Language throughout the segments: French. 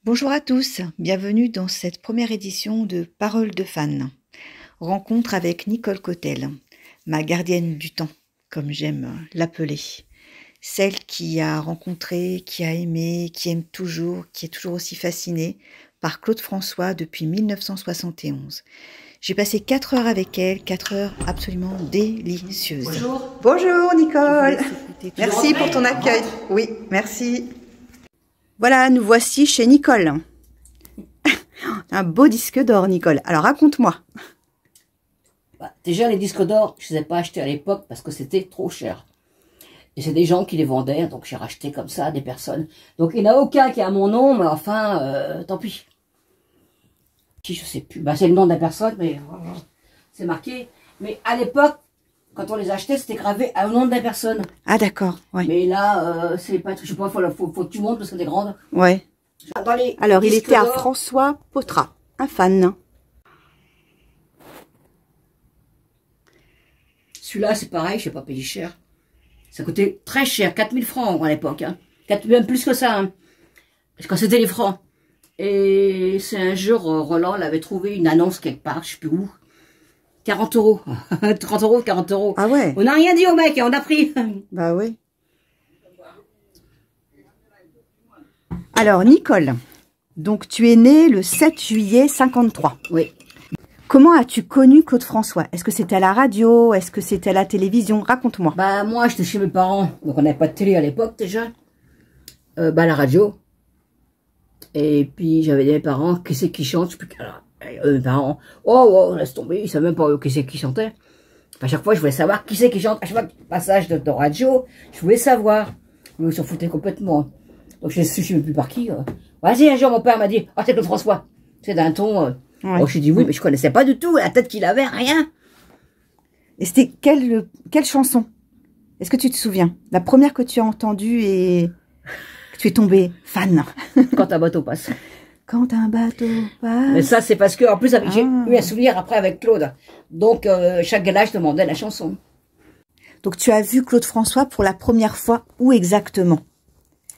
Bonjour à tous, bienvenue dans cette première édition de Paroles de fans. Rencontre avec Nicole Cotel, ma gardienne du temps, comme j'aime l'appeler. Celle qui a rencontré, qui a aimé, qui aime toujours, qui est toujours aussi fascinée par Claude François depuis 1971. J'ai passé 4 heures avec elle, 4 heures absolument délicieuses. Bonjour. Bonjour Nicole. Merci pour ton accueil. Oui, merci. Voilà, nous voici chez Nicole. Un beau disque d'or, Nicole. Alors, raconte-moi. Déjà, les disques d'or, je ne les ai pas achetés à l'époque parce que c'était trop cher. Et c'est des gens qui les vendaient, donc j'ai racheté comme ça des personnes. Donc, il n'y en a aucun qui a mon nom, mais enfin, tant pis. Je sais plus. C'est le nom de la personne, mais c'est marqué. Mais à l'époque, quand on les achetait, c'était gravé au nom de la personne. Ah, d'accord. Ouais. Mais là, c'est pas... Je sais pas, faut que tu montes parce que t'es grande. Ouais. Alors, il était à d'or, François Potra, un fan. Celui-là, c'est pareil, je n'ai pas payé cher. Ça coûtait très cher, 4000 francs à l'époque. Hein. Même plus que ça. Hein. Quand c'était les francs. Et c'est un jour, Roland l'avait trouvé une annonce quelque part, je sais plus où. 40 euros. 30 euros, 40 euros. Ah ouais. On n'a rien dit au mec, on a pris. Bah oui. Alors, Nicole, donc tu es née le 7 juillet 53. Oui. Comment as-tu connu Claude François? Est-ce que c'était à la radio? Est-ce que c'était à la télévision? Raconte-moi. Moi, j'étais chez mes parents. Donc, on n'avait pas de télé à l'époque, déjà. À la radio. Et puis, j'avais des parents, qui c'est qui chante? Je sais plus. Alors, mes parents, oh, laisse tomber. Ils savaient même pas qui c'est qui chantait. À chaque fois, je voulais savoir qui c'est qui chante. À chaque fois, passage de radio, je voulais savoir. Ils s'en foutaient complètement. Donc, je ne sais plus par qui. Vas-y, un jour, mon père m'a dit, oh, c'est Claude François. C'est d'un ton... Ouais. Oh, je dit oui, mais je connaissais pas du tout la tête qu'il avait, rien. Et c'était quelle chanson? Est-ce que tu te souviens? La première que tu as entendue et que tu es tombée fan. Quand un bateau passe. Quand un bateau passe. Mais ça, c'est parce que, en plus, j'ai eu un souvenir après avec Claude. Donc, chaque gala, je demandais la chanson. Donc, tu as vu Claude François pour la première fois, où exactement?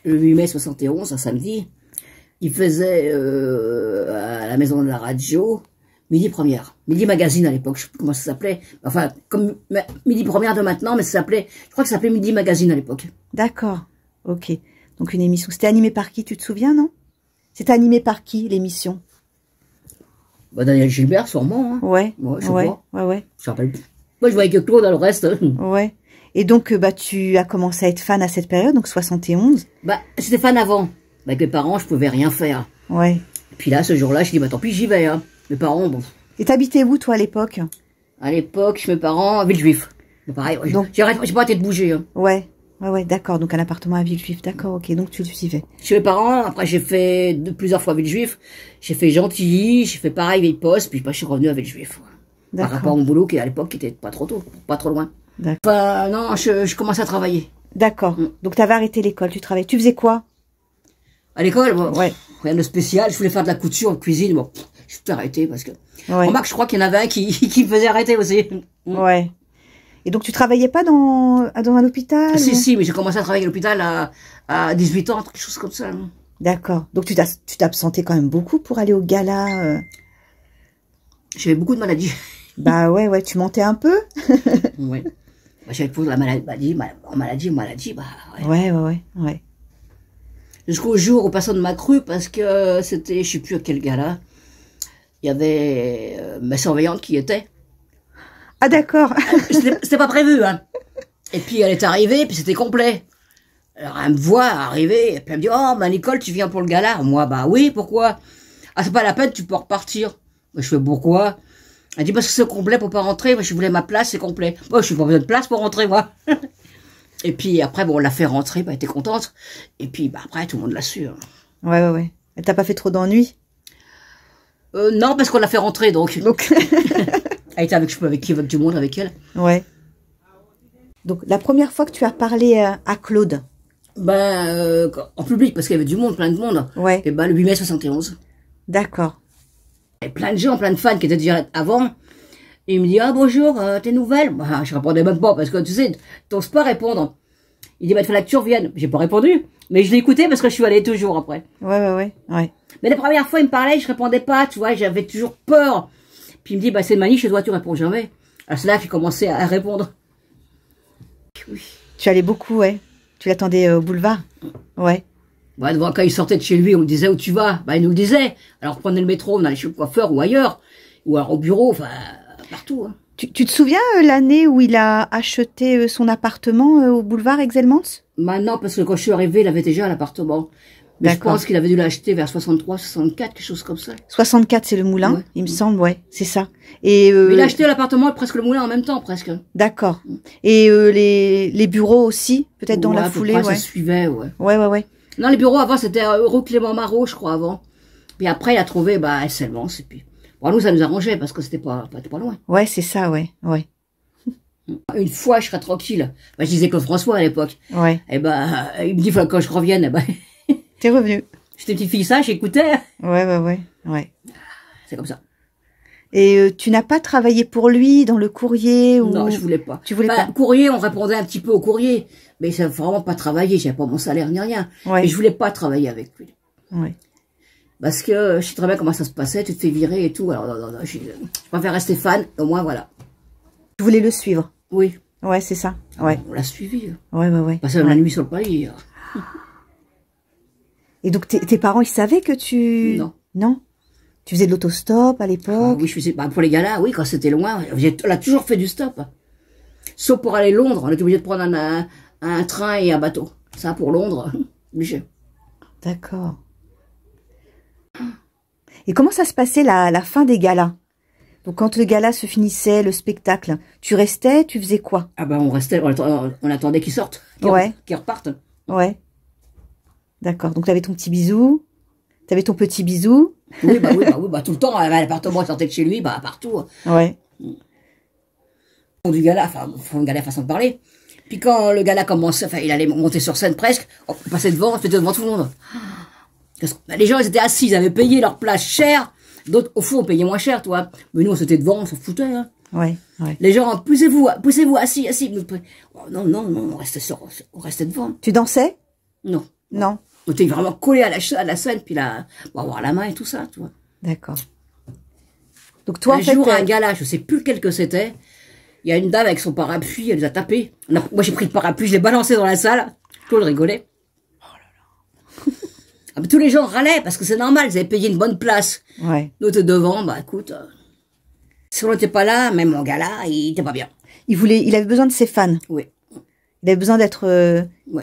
Le 8 mai 71, un samedi. Il faisait à la maison de la radio, Midi Première. Midi Magazine à l'époque, je sais plus comment ça s'appelait. Enfin, comme Midi Première de maintenant, mais ça s'appelait, je crois que ça s'appelait Midi Magazine à l'époque. D'accord, ok. Donc une émission, c'était animé par qui, tu te souviens, non? C'était animé par qui, l'émission? Daniel Gilbert, sûrement. Hein. Ouais, je sais pas. Ouais. Je me rappelle plus. Moi, je voyais que Claude dans le reste. Ouais. Et donc, tu as commencé à être fan à cette période, donc 71. J'étais fan avant. Avec mes parents, je pouvais rien faire. Ouais. Et puis là, ce jour-là, je dis, tant pis, j'y vais. Hein. Mes parents, bon. Et t'habitais où, toi, à l'époque? À l'époque, chez mes parents, à Villejuif. Pareil, j'ai pas arrêté de bouger. Hein. Ouais, d'accord. Donc, un appartement à Villejuif. D'accord, ok. Donc, tu le suivais. Chez mes parents, après, j'ai fait plusieurs fois Villejuif. J'ai fait Gentilly, j'ai fait pareil, Vieille Poste, puis je suis revenu à Villejuif. Par rapport à mon boulot, qui à l'époque, était pas trop tôt, pas trop loin. D'accord. Enfin, non, je commençais à travailler. D'accord. Donc, t'avais arrêté l'école, tu travaillais. Tu faisais quoi? À l'école, ouais. Rien de spécial. Je voulais faire de la couture en cuisine. Bon, je suis arrêté parce que. Ouais. Remarque, je crois qu'il y en avait un qui me faisait arrêter aussi. Ouais. Et donc, tu travaillais pas dans un hôpital? Si, mais j'ai commencé à travailler à l'hôpital à 18 ans, quelque chose comme ça. D'accord. Donc, tu t'absentais quand même beaucoup pour aller au gala. J'avais beaucoup de maladies. Ouais, tu mentais un peu. Ouais. J'avais pour la maladie, Ouais. Jusqu'au jour où personne ne m'a cru parce que c'était, je sais plus à quel gala, il y avait ma surveillante qui était. Ah d'accord. C'était pas prévu, hein. Et puis elle est arrivée, puis c'était complet. Alors elle me voit arriver, et puis elle me dit, oh, Nicole, tu viens pour le gala? Moi, oui, pourquoi? Ah, c'est pas la peine, tu peux repartir. Je fais, pourquoi? Elle dit, parce que c'est complet pour pas rentrer. Moi, je voulais ma place, c'est complet. Moi, je suis pas besoin de place pour rentrer, moi. Et puis après, on l'a fait rentrer, elle était contente. Et puis après, tout le monde l'a su. Hein. Ouais. Elle t'a pas fait trop d'ennuis? Non, parce qu'on l'a fait rentrer, donc. Elle était avec qui veut du monde avec elle. Ouais. Donc, la première fois que tu as parlé à Claude? En public, parce qu'il y avait du monde, plein de monde. Ouais. Et le 8 mai 71. D'accord. Il y avait plein de gens, plein de fans qui étaient déjà avant. Et il me dit, ah bonjour, tes nouvelles? Je répondais même pas, parce que tu sais, t'oses pas répondre. Il dit, bah, il fallait que tu reviennes. J'ai pas répondu. Mais je l'ai écouté parce que je suis allée toujours après. Ouais. Mais la première fois, il me parlait, je répondais pas, tu vois, j'avais toujours peur. Puis il me dit, bah, c'est une manie chez toi, tu réponds jamais. Alors c'est là que j'ai commencé à répondre. Oui. Tu allais beaucoup, ouais. Tu l'attendais au boulevard. Ouais. Bah, quand il sortait de chez lui, on me disait où tu vas. Bah, il nous le disait. Alors, on prenait le métro, on allait chez le coiffeur ou ailleurs. Ou alors au bureau, enfin, partout. Hein. Tu te souviens l'année où il a acheté son appartement au boulevard Exelmans? Maintenant, parce que quand je suis arrivée, il avait déjà l'appartement. Mais je pense qu'il avait dû l'acheter vers 63, 64, quelque chose comme ça. 64, c'est le moulin, ouais. Il me semble, ouais, c'est ça. Et mais il a acheté l'appartement et presque le moulin en même temps, presque. D'accord. Et les bureaux aussi, peut-être dans la foulée, ouais. Ça suivait, ouais. Ouais. Non, les bureaux avant, c'était rue Clément Marot, je crois, avant. Puis après, il a trouvé, bah, Selmans, et puis... Bon, nous, ça nous arrangeait, parce que c'était pas loin. Ouais, c'est ça, ouais. Une fois, je serais tranquille. Bah, je disais Claude François à l'époque. Ouais. Et bah, il me dit, faut que je revienne, bah... T'es revenu. J'étais petite fille sage, j'écoutais. Ouais. C'est comme ça. Et tu n'as pas travaillé pour lui dans le courrier ou... Non, je voulais pas. Tu voulais pas? Courrier, on répondait un petit peu au courrier, mais ça vraiment pas travailler. J'avais pas mon salaire ni rien. Ouais. Mais je voulais pas travailler avec lui. Ouais. Parce que je sais très bien comment ça se passait. Tu te fais virer et tout. Alors, non, je préfère rester fan. Au moins, voilà. Tu voulais le suivre? Oui. Ouais, c'est ça. Ouais. On l'a suivi. Ouais. Passer la nuit sur le palier. Et donc, tes parents, ils savaient que tu... Non. Tu faisais de l'autostop à l'époque? Oui, je faisais, bah, pour les gars-là, oui, quand c'était loin, on a toujours fait du stop. Sauf pour aller à Londres, on était obligé de prendre un train et un bateau. Ça, pour Londres, obligé. D'accord. Et comment ça se passait la fin des galas? Donc, quand le gala se finissait, le spectacle, tu restais, tu faisais quoi? Ah ben, on restait, on attendait qu'ils sortent, qu'ils repartent. Ouais. D'accord. Donc, tu avais ton petit bisou, tu avais ton petit bisou. Oui, tout le temps, à l'appartement, il sortait de chez lui, bah, partout. Ouais. Du gala, font le gala façon de parler. Puis quand le gala commençait, il allait monter sur scène presque, on passait devant, on se mettait devant tout le monde. Les gens, ils étaient assis, ils avaient payé leur place cher. D'autres, au fond, on payait moins cher, toi. Mais nous, on s'était devant, on s'en foutait, hein. Ouais. Les gens, poussez-vous, assis. Oh, non, on restait devant. Tu dansais? Non. Non. On était vraiment collés à la scène, puis là, pour avoir la main et tout ça, tu vois. D'accord. Donc toi, un jour, un gala, je sais plus lequel que c'était, il y a une dame avec son parapluie, elle nous a tapé. Moi, j'ai pris le parapluie, je l'ai balancé dans la salle. Tout le monde rigolait. Oh là là. Ah, mais tous les gens râlaient, parce que c'est normal, ils avaient payé une bonne place. Ouais. Nous, t'es devant, bah écoute, si on n'était pas là, même mon gala, il était pas bien. Il avait besoin de ses fans. Oui. Il avait besoin d'être,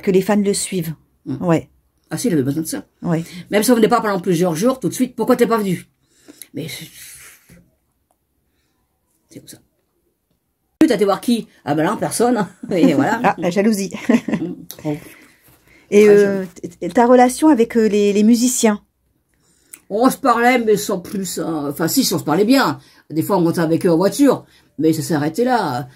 que les fans le suivent. Ouais. Ah si, il avait besoin de ça. Ouais. Même si on venait pas pendant plusieurs jours, tout de suite, pourquoi t'es pas venu? Mais c'est comme ça. T'as été voir qui? Ah ben là, personne. Et voilà. Ah, la jalousie. Et ta relation avec les musiciens? On se parlait, mais sans plus. Enfin, si on se parlait bien. Des fois, on montait avec eux en voiture, mais ça s'est arrêté là.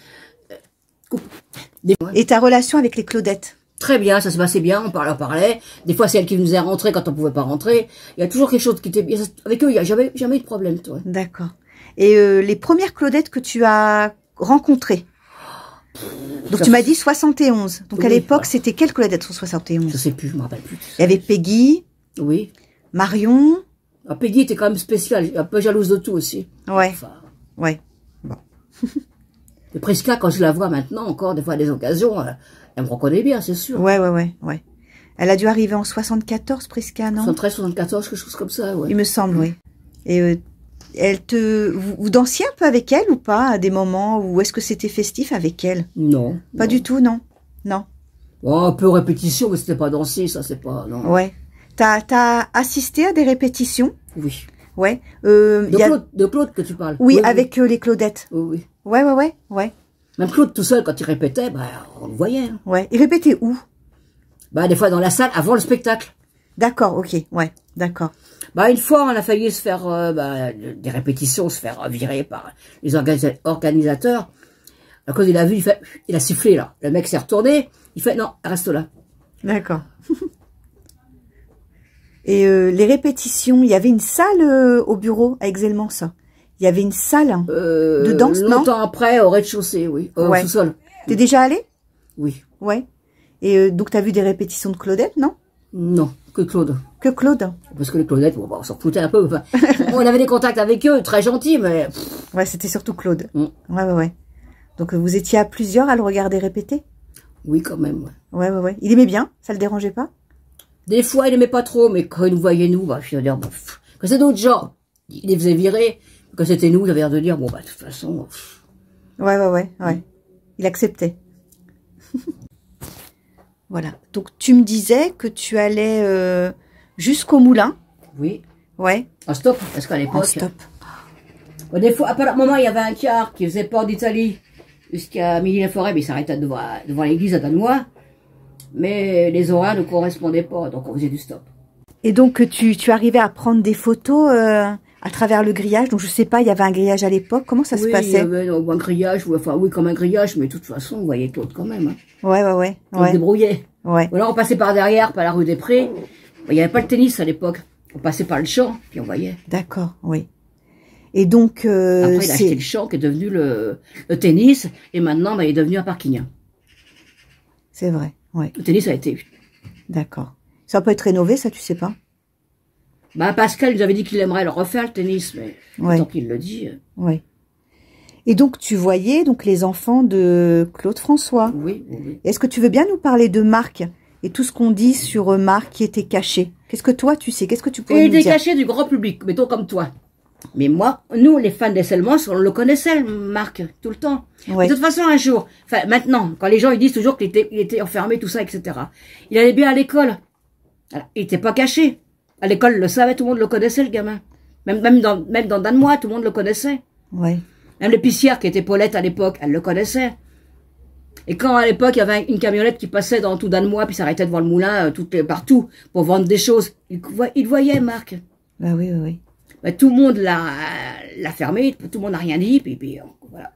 Et ta relation avec les Claudettes? Très bien, ça se passait bien, on parlait. Des fois, c'est elle qui nous faisait rentrer quand on pouvait pas rentrer. Il y a toujours quelque chose qui était bien. Avec eux, il n'y a jamais eu de problème, toi. D'accord. Et les premières Claudettes que tu as rencontrées? Donc tu m'as dit 71. Donc à l'époque, c'était quelle Claudette sur 71? Je sais plus, je me rappelle plus. Il y avait Peggy. Oui. Marion. Ah, Peggy était quand même spéciale, un peu jalouse de tout aussi. Ouais. Ouais. Bon. Et Prisca, quand je la vois maintenant, encore des fois à des occasions, elle me reconnaît bien, c'est sûr. Ouais. Elle a dû arriver en 74, Prisca, non? 73, 74, quelque chose comme ça, ouais. Il me semble, oui. Et vous dansiez un peu avec elle ou pas, à des moments où est-ce que c'était festif avec elle? Non. Pas du tout, non. Oh, un peu répétition, mais c'était pas danser, ça, c'est pas, non. Ouais. T'as assisté à des répétitions? Oui. Ouais. De Claude que tu parles? Oui, avec les Claudettes. Oui. Ouais. Même Claude tout seul, quand il répétait, bah, on le voyait. Hein. Ouais. Il répétait où? Bah, des fois dans la salle, avant le spectacle. D'accord, ok. Ouais, d'accord. Bah, une fois, on a failli se faire, des répétitions, se faire virer par les organisateurs. À cause, il a vu, il a sifflé, là. Le mec s'est retourné. Il fait, non, reste là. D'accord. Et les répétitions, il y avait une salle au bureau à Exelmans, ça. Il y avait une salle de danse, non? Longtemps après, au rez-de-chaussée, oui. Au sous-sol. T'es déjà allé? Oui. Ouais. Et donc, tu as vu des répétitions de Claudette, non? Non, que Claude. Que Claude? Parce que les Claudettes, bon, bah, on s'en foutait un peu. Enfin, on avait des contacts avec eux, très gentils, mais... Ouais, c'était surtout Claude. Ouais. Donc, vous étiez à plusieurs à le regarder répéter? Oui, quand même, ouais. Ouais. Il aimait bien? Ça le dérangeait pas? Des fois, il aimait pas trop, mais quand il nous voyait, nous, bah, je veux dire, bon, quand c'est d'autres gens, il les faisait virer. Quand c'était nous, il avait l'air de dire, bon, bah, de toute façon... Ouais. Il acceptait. Voilà. Donc, tu me disais que tu allais jusqu'au moulin. Oui. Ouais. En stop, parce qu'à l'époque... En stop. Bon, des fois, à un moment, il y avait un car qui faisait port d'Italie jusqu'à Midi-la-Forêt, mais il s'arrêtait devant l'église à Danois. Mais les horaires ne correspondaient pas, donc on faisait du stop. Et donc, tu arrivais à prendre des photos à travers le grillage. Donc, je sais pas, il y avait un grillage à l'époque. Comment ça se passait? Oui, il y avait un grillage, enfin, oui, comme un grillage, mais de toute façon, on voyait Claude quand même. Hein. Ouais. On se débrouillait. Ouais. Ou alors, on passait par derrière, par la rue des Prés. Il n'y avait pas le tennis à l'époque. On passait par le champ, puis on voyait. D'accord, oui. Et donc, après, il a acheté le champ qui est devenu le tennis, et maintenant, bah, il est devenu un parking. C'est vrai, ouais. Le tennis a été... D'accord. Ça peut être rénové, ça, tu sais pas? Bah, Pascal nous avait dit qu'il aimerait le refaire, le tennis, mais tant qu'il le dit... Ouais. Et donc, tu voyais donc les enfants de Claude François. Oui. Est-ce que tu veux bien nous parler de Marc et tout ce qu'on dit sur Marc qui était caché? Qu'est-ce que toi, tu sais? Qu'est-ce que tu pourrais nous dire? Il était caché du grand public, mettons comme toi. Mais moi, nous, les fans d'Esselmans, on le connaissait, Marc, tout le temps. Ouais. De toute façon, un jour, enfin maintenant, quand les gens ils disent toujours qu'il était enfermé, tout ça, etc. Il allait bien à l'école. Il était pas caché. À l'école, il le savait, tout le monde le connaissait, le gamin. Même dans Danois, tout le monde le connaissait. Ouais. Même l'épicière qui était Paulette à l'époque, elle le connaissait. Et quand à l'époque, il y avait une camionnette qui passait dans tout Danois, puis s'arrêtait devant le moulin, partout, pour vendre des choses, il voyait, Marc. Bah oui. Bah, tout le monde l'a fermé, tout le monde n'a rien dit, puis voilà.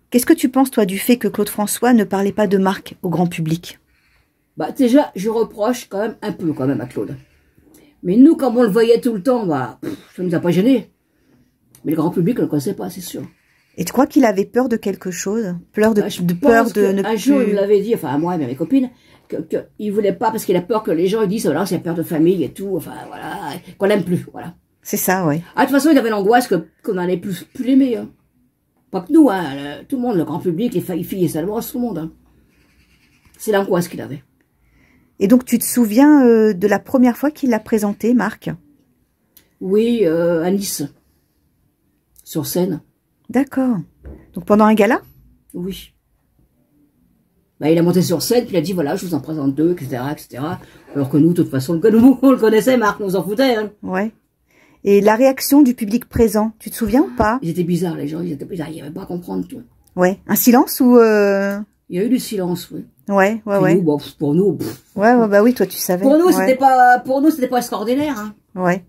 Qu'est-ce que tu penses, toi, du fait que Claude François ne parlait pas de Marc au grand public? Bah, déjà, je reproche quand même un peu, quand même, à Claude. Mais nous, comme on le voyait tout le temps, bah, ça nous a pas gênés. Mais le grand public ne le connaissait pas, c'est sûr. Et tu crois qu'il avait peur de quelque chose? Peur de ne plus... Un jour, il l'avait dit, enfin, à moi et à mes copines, qu'il voulait pas, parce qu'il a peur que les gens ils disent, voilà, c'est peur de famille et tout, enfin, voilà, qu'on l'aime plus, voilà. C'est ça, ouais. Ah, de toute façon, il avait l'angoisse qu'on allait plus l'aimer, hein. Pas que nous, hein, tout le monde, le grand public, les filles et seulement, tout le monde, hein. C'est l'angoisse qu'il avait. Et donc, tu te souviens de la première fois qu'il l'a présenté, Marc? Oui, à Nice. Sur scène. D'accord. Donc, pendant un gala? Oui. Bah, il a monté sur scène, puis il a dit, voilà, je vous en présente deux, etc., etc. Alors que nous, de toute façon, on le connaissait, Marc, on s'en foutait, hein. Ouais. Et la réaction du public présent, tu te souviens ou pas? Ils étaient bizarres, les gens, ils n'arrivaient pas à comprendre, tu vois. Ouais. Un silence ou... Il y a eu du silence, oui. Ouais. Nous, bon, pour nous... Ouais, bah oui, toi, tu savais. Pour nous, c'était pas extraordinaire, hein. Ouais.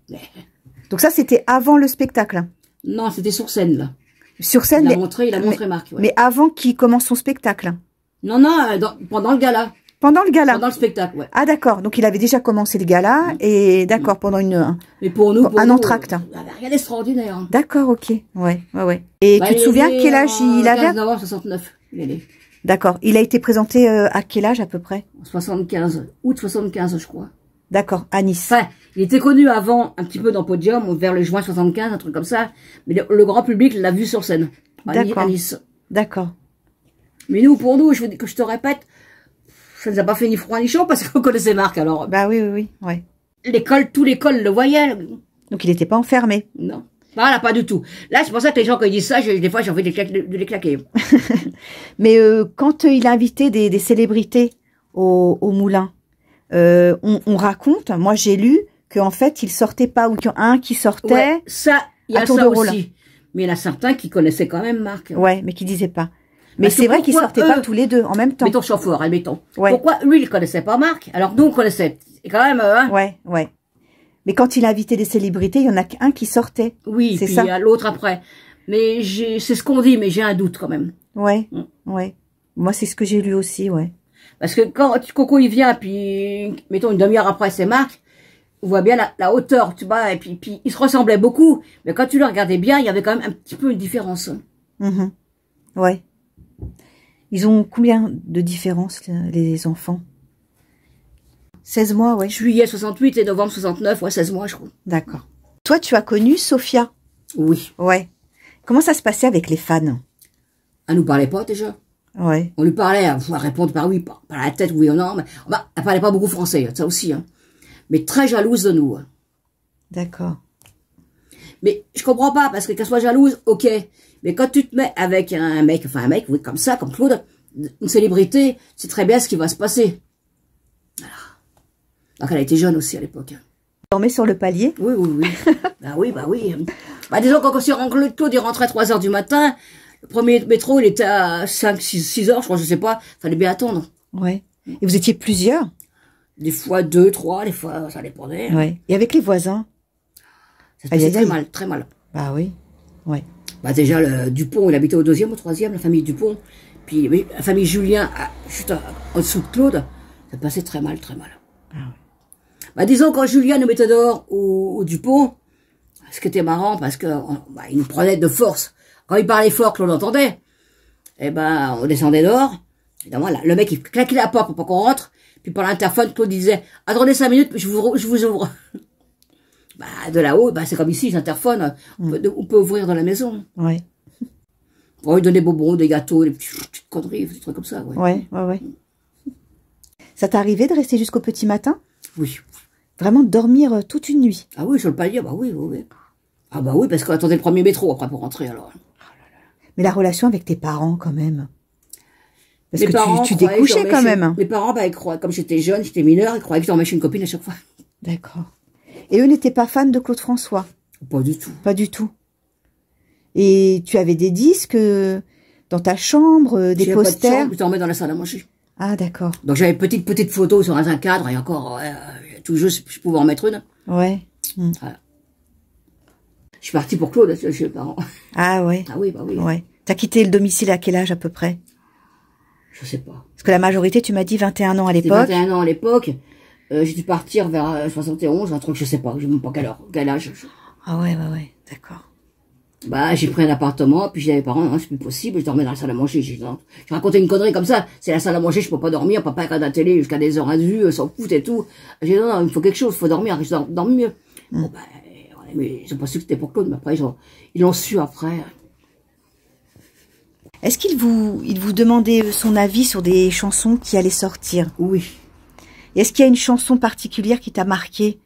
Donc ça, c'était avant le spectacle? Non, c'était sur scène, là. Sur scène, il a montré Marc, ouais. Mais avant qu'il commence son spectacle? Non, pendant le gala. Pendant le gala? Pendant le spectacle, ouais. Ah, d'accord. Donc, il avait déjà commencé le gala et d'accord, pendant mais pour nous, un entracte. Il n'y avait rien d'extraordinaire. Hein. D'accord, ok. Ouais. Et tu te souviens quel âge il avait? 15 novembre 69, il est né. D'accord. Il a été présenté à quel âge à peu près? 75, août 75, je crois. D'accord, à Nice. Enfin, il était connu avant, un petit peu dans Podium, vers le juin 75, un truc comme ça. Mais le grand public l'a vu sur scène, à Nice. D'accord. Mais nous, pour nous, je te répète, ça ne nous a pas fait ni froid ni chaud parce qu'on connaissait Marc, alors. Bah oui, ouais. Tout l'école le voyait. Donc il n'était pas enfermé. Non. Voilà, pas du tout. Là, c'est pour ça que les gens, quand ils disent ça, des fois, j'ai envie de les claquer. Mais quand il a invité des célébrités au moulin, on raconte, moi j'ai lu, qu'en fait, il sortait pas, ou qu'il y en a un qui sortait. Ouais, ça, il y a tour ça de rôle. aussi. Mais il y en a certains qui connaissaient quand même Marc. Ouais, mais qui disaient pas. Mais c'est vrai qu'ils sortaient pas tous les deux en même temps. Mettons chauffeur, admettons. Ouais. Pourquoi lui, il connaissait pas Marc, alors nous, on connaissait. Et quand même, hein. Ouais. Mais quand il a invité des célébrités, il y en a qu'un qui sortait. Oui, puis il y a l'autre après. Mais c'est ce qu'on dit, mais j'ai un doute quand même. Ouais. Moi, c'est ce que j'ai lu aussi, ouais. Parce que quand Coco, il vient, puis, mettons, une demi-heure après, c'est Marc, on voit bien la hauteur, tu vois, et puis ils se ressemblaient beaucoup. Mais quand tu le regardais bien, il y avait quand même un petit peu une différence. Ouais. Ils ont combien de différence, les enfants? 16 mois, ouais. Juillet 68 et novembre 69, ouais, 16 mois, je crois. D'accord. Toi, tu as connu Sophia? Oui. Ouais. Comment ça se passait avec les fans? Elle nous parlait pas, déjà. Ouais. On lui parlait, elle pouvait répondre par oui, par la tête, oui ou non, mais elle parlait pas beaucoup français, ça aussi, hein. Mais très jalouse de nous. Hein. D'accord. Mais je comprends pas, parce que qu'elle soit jalouse, ok. Mais quand tu te mets avec un mec, oui, comme ça, comme Claude, une célébrité, c'est très bien ce qui va se passer. Voilà. Donc elle a été jeune aussi à l'époque. Tu dormais sur le palier? Oui, oui, oui. bah oui. Bah disons quand Claude il rentrait à 3 heures du matin, le premier métro il était à 6 heures, je crois, je sais pas, fallait bien attendre. Ouais. Et vous étiez plusieurs? Des fois 2, 3, des fois ça dépendait. Ouais. Et avec les voisins? Ça se passait très mal, très mal. Bah oui, ouais. Bah déjà, le Dupont, il habitait au 2e, au 3e, la famille Dupont. Puis oui, la famille Julien, juste en dessous de Claude, ça passait très mal, très mal. Ah ouais. Bah disons, quand Julien nous mettait dehors au Dupont, ce qui était marrant, parce que il nous prenait de force. Quand il parlait fort, Claude entendait. Eh ben, on descendait dehors. Évidemment, là, le mec, il claquait la porte pour pas qu'on rentre. Puis par l'interphone, Claude disait, attendez 5 minutes, je vous ouvre. Bah, de là-haut, bah, c'est comme ici, l'interphone, on peut ouvrir dans la maison. Ouais. On lui donnait des bonbons, des gâteaux, des petites conneries, des trucs comme ça, ouais. Ouais. Ça t'est arrivé de rester jusqu'au petit matin? Oui. Vraiment de dormir toute une nuit? Ah oui, sur le palier, bah oui. Ah bah oui, parce qu'on attendait le premier métro après pour rentrer, alors. Mais la relation avec tes parents, quand même. Parce mes que parents tu découchais quand même. Mes parents, bah, ils croyaient, comme j'étais jeune, j'étais mineure, ils croyaient que je dormais chez une copine à chaque fois. D'accord. Et eux n'étaient pas fans de Claude François? Pas du tout. Pas du tout. Et tu avais des disques dans ta chambre, des posters? Je dormais dans la salle à manger. Ah, d'accord. Donc j'avais petite photo sur un cadre, et encore, tout juste, je pouvais en mettre une. Ouais. Voilà. Je suis partie pour Claude, chez les parents. Ah ouais. Ah oui, bah oui. Ouais. T'as quitté le domicile à quel âge à peu près? Je sais pas. Parce que la majorité, tu m'as dit 21 ans à l'époque. 21 ans à l'époque. J'ai dû partir vers 71, un truc, je sais pas, je sais même pas quel âge. Ah ouais, d'accord. Bah, j'ai pris un appartement, puis j'ai dit à mes parents, non, c'est plus possible, je dormais dans la salle à manger. J'ai raconté une connerie comme ça, c'est la salle à manger, je peux pas dormir, papa regarde la télé jusqu'à des heures à vue, s'en fout et tout. J'ai dit, non, il me faut quelque chose, il faut dormir, je dors mieux. Bon, bah, mais ils ont pas su que c'était pour Claude, mais après, ils l'ont su après. Est-ce qu'il vous demandait son avis sur des chansons qui allaient sortir? Oui. Est-ce qu'il y a une chanson particulière qui t'a marqué?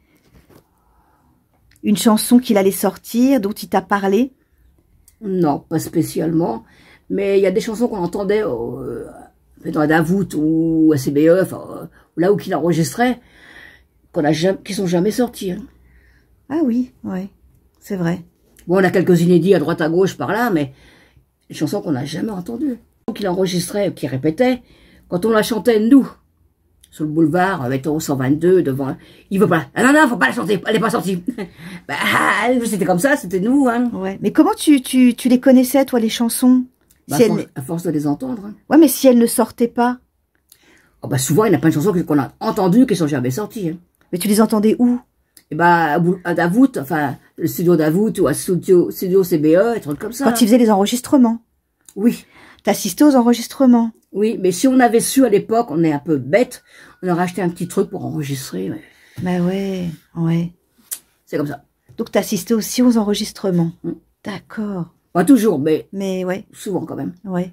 Une chanson qu'il allait sortir, dont il t'a parlé? Non, pas spécialement. Mais il y a des chansons qu'on entendait dans Davout ou à CBE, là où qu'il enregistrait, qui sont jamais sorties. Hein. Ah oui, ouais, c'est vrai. Bon, on a quelques inédits à droite à gauche par là, mais des chansons qu'on n'a jamais entendues. Qu'il enregistrait, qu'il répétait, quand on la chantait, nous, sur le boulevard, mettons 122, devant... Il veut pas... Ah non, faut pas la chanter, elle est pas sortie. Bah, c'était comme ça, c'était nous, hein. Ouais, mais comment tu les connaissais, toi, les chansons? Bah, si à force de les entendre. Hein. Ouais, mais si elles ne sortaient pas? Oh, bah, souvent, il y a plein de chansons qu'on a entendues qui sont jamais sorties. Hein. Mais tu les entendais où? Et bah, à Davout, enfin, le studio Davout ou à studio CBE, des trucs comme ça. Quand ils faisaient les enregistrements? Oui. T'assistais aux enregistrements? Oui, mais si on avait su à l'époque, on est un peu bête, on aurait acheté un petit truc pour enregistrer. Mais... Bah ouais. C'est comme ça. Donc t'assistais aussi aux enregistrements? D'accord. Pas toujours, mais ouais. souvent quand même. Ouais.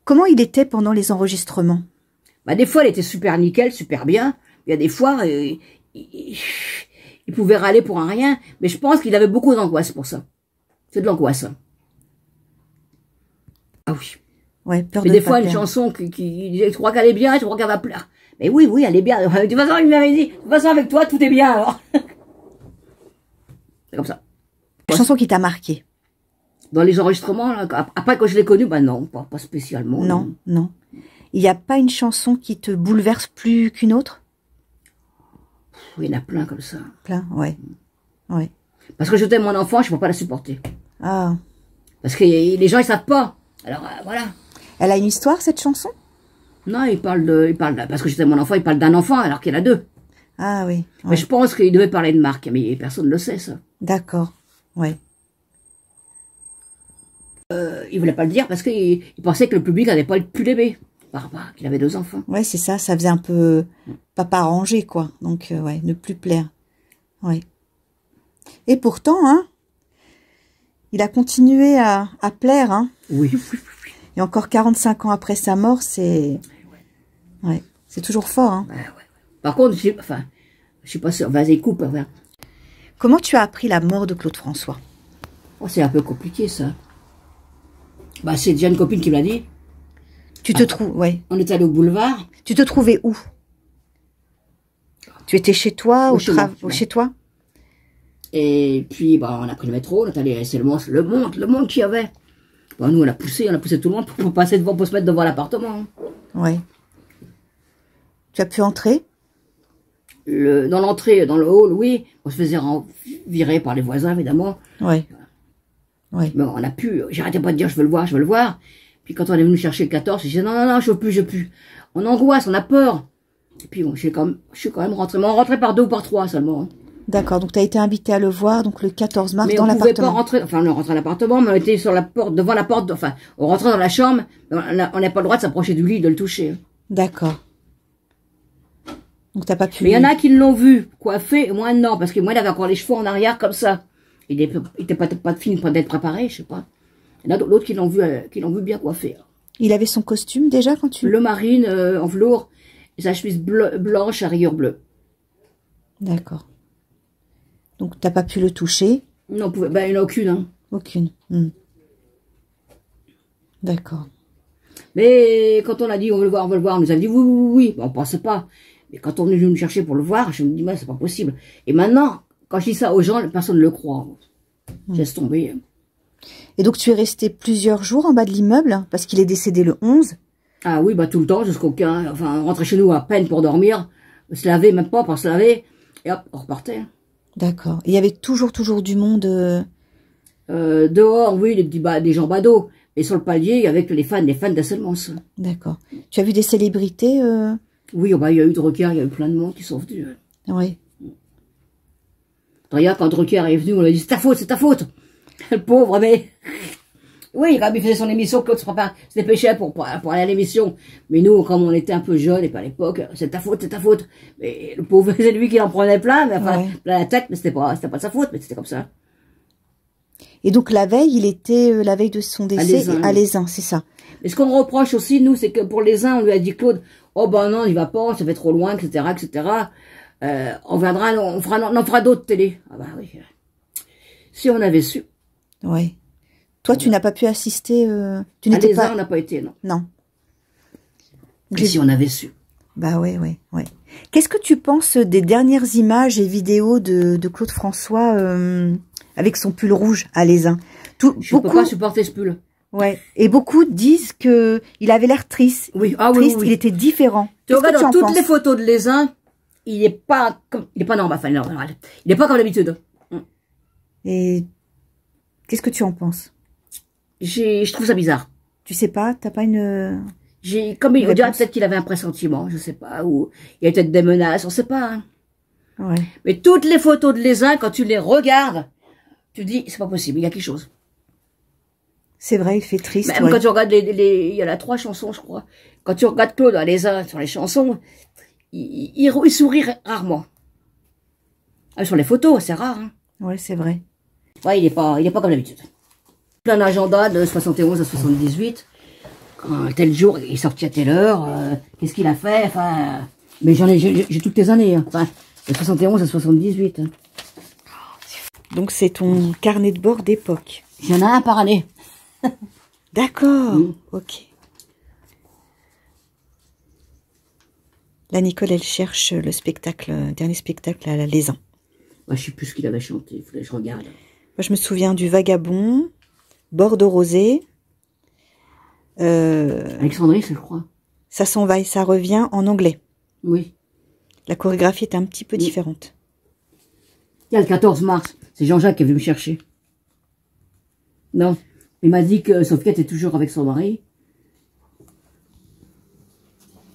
Comment il était pendant les enregistrements? Bah, des fois, il était super nickel, super bien. Il y a des fois, il pouvait râler pour un rien, mais je pense qu'il avait beaucoup d'angoisse pour ça. C'est de l'angoisse. Hein. Ah oui. Ouais, peur mais de des pas fois, perdre. Une chanson qui disait, tu crois qu'elle est bien, tu crois qu'elle va plaire. Mais oui, elle est bien. De toute façon, il m'avait dit, de toute façon, avec toi, tout est bien, alors. C'est comme ça. Une chanson qui t'a marqué? Dans les enregistrements, là, après, quand je l'ai connu, bah non, pas spécialement. Non. Il n'y a pas une chanson qui te bouleverse plus qu'une autre? Il y en a plein comme ça. Plein, ouais. Parce que je t'aime mon enfant, je ne peux pas la supporter. Ah. Parce que les gens, ils savent pas. Alors, voilà. Elle a une histoire, cette chanson? Non, parce que je t'aime mon enfant, il parle d'un enfant, alors qu'il y en a deux. Ah oui. Ouais. Mais je pense qu'il devait parler de Marc, mais personne ne le sait, ça. D'accord, ouais. Il voulait pas le dire parce qu'il pensait que le public n'avait pas pu l'aimer. Qu'il avait 2 enfants. Ouais, c'est ça. Ça faisait un peu papa arrangé, quoi. Donc, ouais, ne plus plaire. Ouais. Et pourtant, hein, il a continué à plaire, hein. Oui. Et encore 45 ans après sa mort, c'est... Ouais, c'est toujours fort, hein. Ouais. Par contre, je suis pas sûre. Vas-y, coupe. Enfin. Comment tu as appris la mort de Claude François? Oh, c'est un peu compliqué, ça. Bah, c'est déjà une copine qui me l'a dit. Tu te trouves... Ouais. On est allé au boulevard. Tu te trouvais où? Tu étais chez toi ou chez toi? Et puis, bah, on a pris le métro, on est allé, c'est le monde qu'il y avait. Bah, nous, on a poussé tout le monde pour passer devant, pour se mettre devant l'appartement. Ouais. Tu as pu entrer? Dans l'entrée, dans le hall, oui. On se faisait virer par les voisins, évidemment. Ouais. Ouais. Mais on a pu, j'arrêtais pas de dire, je veux le voir, je veux le voir. Puis quand on est venu chercher le 14, je disais, non, je veux plus. On angoisse, on a peur. Et puis bon, je suis quand même rentré. Mais on rentrait par 2 ou par 3 seulement. Hein. D'accord, donc tu as été invité à le voir, donc le 14 mars, dans l'appartement. Mais on pouvait pas rentrer, enfin on rentrait à l'appartement, mais on était sur la porte, devant la porte, enfin, on rentrait dans la chambre, mais on n'a pas le droit de s'approcher du lit, de le toucher. D'accord. Donc t'as pas pu... Mais il y en a qui l'ont vu coiffé, et moi non, parce que moi il avait encore les cheveux en arrière comme ça. Il était pas fini d'être préparé, je sais pas. Il y en a d'autres qui l'ont vu bien coiffé. Il avait son costume déjà quand tu... Le marine en velours, et sa chemise blanche à rayures bleues. D'accord. Donc t'as pas pu le toucher? Non, il n'y en a aucune. Hein. Aucune. D'accord. Mais quand on a dit on veut le voir, on nous a dit oui. Bon, on pensait pas. Mais quand on est venu me chercher pour le voir, je me dis, c'est pas possible. Et maintenant, quand je dis ça aux gens, personne ne le croit. Je laisse tomber. Et donc tu es resté plusieurs jours en bas de l'immeuble, parce qu'il est décédé le 11? Ah oui, bah tout le temps, jusqu'au 15. Enfin, on rentrait chez nous à peine pour dormir, se laver, même pas pour se laver, et hop, on repartait. D'accord. Et il y avait toujours du monde dehors, oui, des gens badauds. Et sur le palier, il y avait que les fans d'Asselmans. D'accord. Tu as vu des célébrités Oui, bah, il y a eu Drucker, il y a eu plein de monde qui sont venus. Oui. Regarde, quand Drucker est venu, on lui a dit, c'est ta faute. Le pauvre, mais... Oui, quand il faisait son émission, Claude se dépêchait pour aller à l'émission. Mais nous, comme on était un peu jeunes, et pas à l'époque, c'est ta faute. Mais le pauvre, c'est lui qui en prenait plein, mais enfin, plein la tête, mais c'était pas de sa faute, mais c'était comme ça. Et donc la veille, il était la veille de son décès à Lézin, c'est ça. Mais ce qu'on me reproche aussi, nous, c'est que pour Lézin, on lui a dit, Claude, oh ben non, il va pas, ça fait trop loin, etc. On viendra, on en fera d'autres télé. Ah bah oui. Si on avait su. Oui. Toi, tu n'as pas pu assister. Tu n'étais pas. On n'a pas été, non. Non. Mais si on avait su. Bah ouais. Qu'est-ce que tu penses des dernières images et vidéos de Claude François avec son pull rouge à Lézin? Je ne peux pas supporter ce pull. Ouais. Et beaucoup disent que il avait l'air triste. Oui. Triste, oui. Il était différent. Tu regardes dans toutes les photos de Lézin, il n'est pas normal. Enfin, normal. Il n'est pas comme d'habitude. Et qu'est-ce que tu en penses? Je trouve ça bizarre. Tu sais pas, t'as pas une... Comme il veut dire, peut-être qu'il avait un pressentiment, je sais pas, ou il y a peut-être des menaces, on sait pas. Hein. Ouais. Mais toutes les photos de Lézin, quand tu les regardes, tu te dis, c'est pas possible, il y a quelque chose. C'est vrai, il fait triste. Même quand tu regardes il y en a 3 chansons, je crois. Quand tu regardes Claude à Lézin sur les chansons, il sourit rarement. Ah, sur les photos, c'est rare. Hein. Ouais, c'est vrai. Ouais, il est pas comme d'habitude. Plein d'agenda de 71 à 78. Quand tel jour, il est sorti à telle heure. Qu'est-ce qu'il a fait? Enfin, mais j'ai toutes les années. Hein. Enfin, de 71 à 78. Hein. Donc c'est ton carnet de bord d'époque. Il y en a un par année. D'accord. Ok. Là, Nicole, elle cherche le dernier spectacle à la Lézin. Moi, je sais plus ce qu'il avait chanté. Il fallait que je regarde. Moi, je me souviens du Vagabond, Bordeaux Rosé. Alexandrie, je crois. Ça s'en va et ça revient en anglais. Oui. La chorégraphie est un petit peu différente. Il y a le 14 mars. C'est Jean-Jacques qui est venu me chercher. Non. Il m'a dit que Sophia était toujours avec son mari.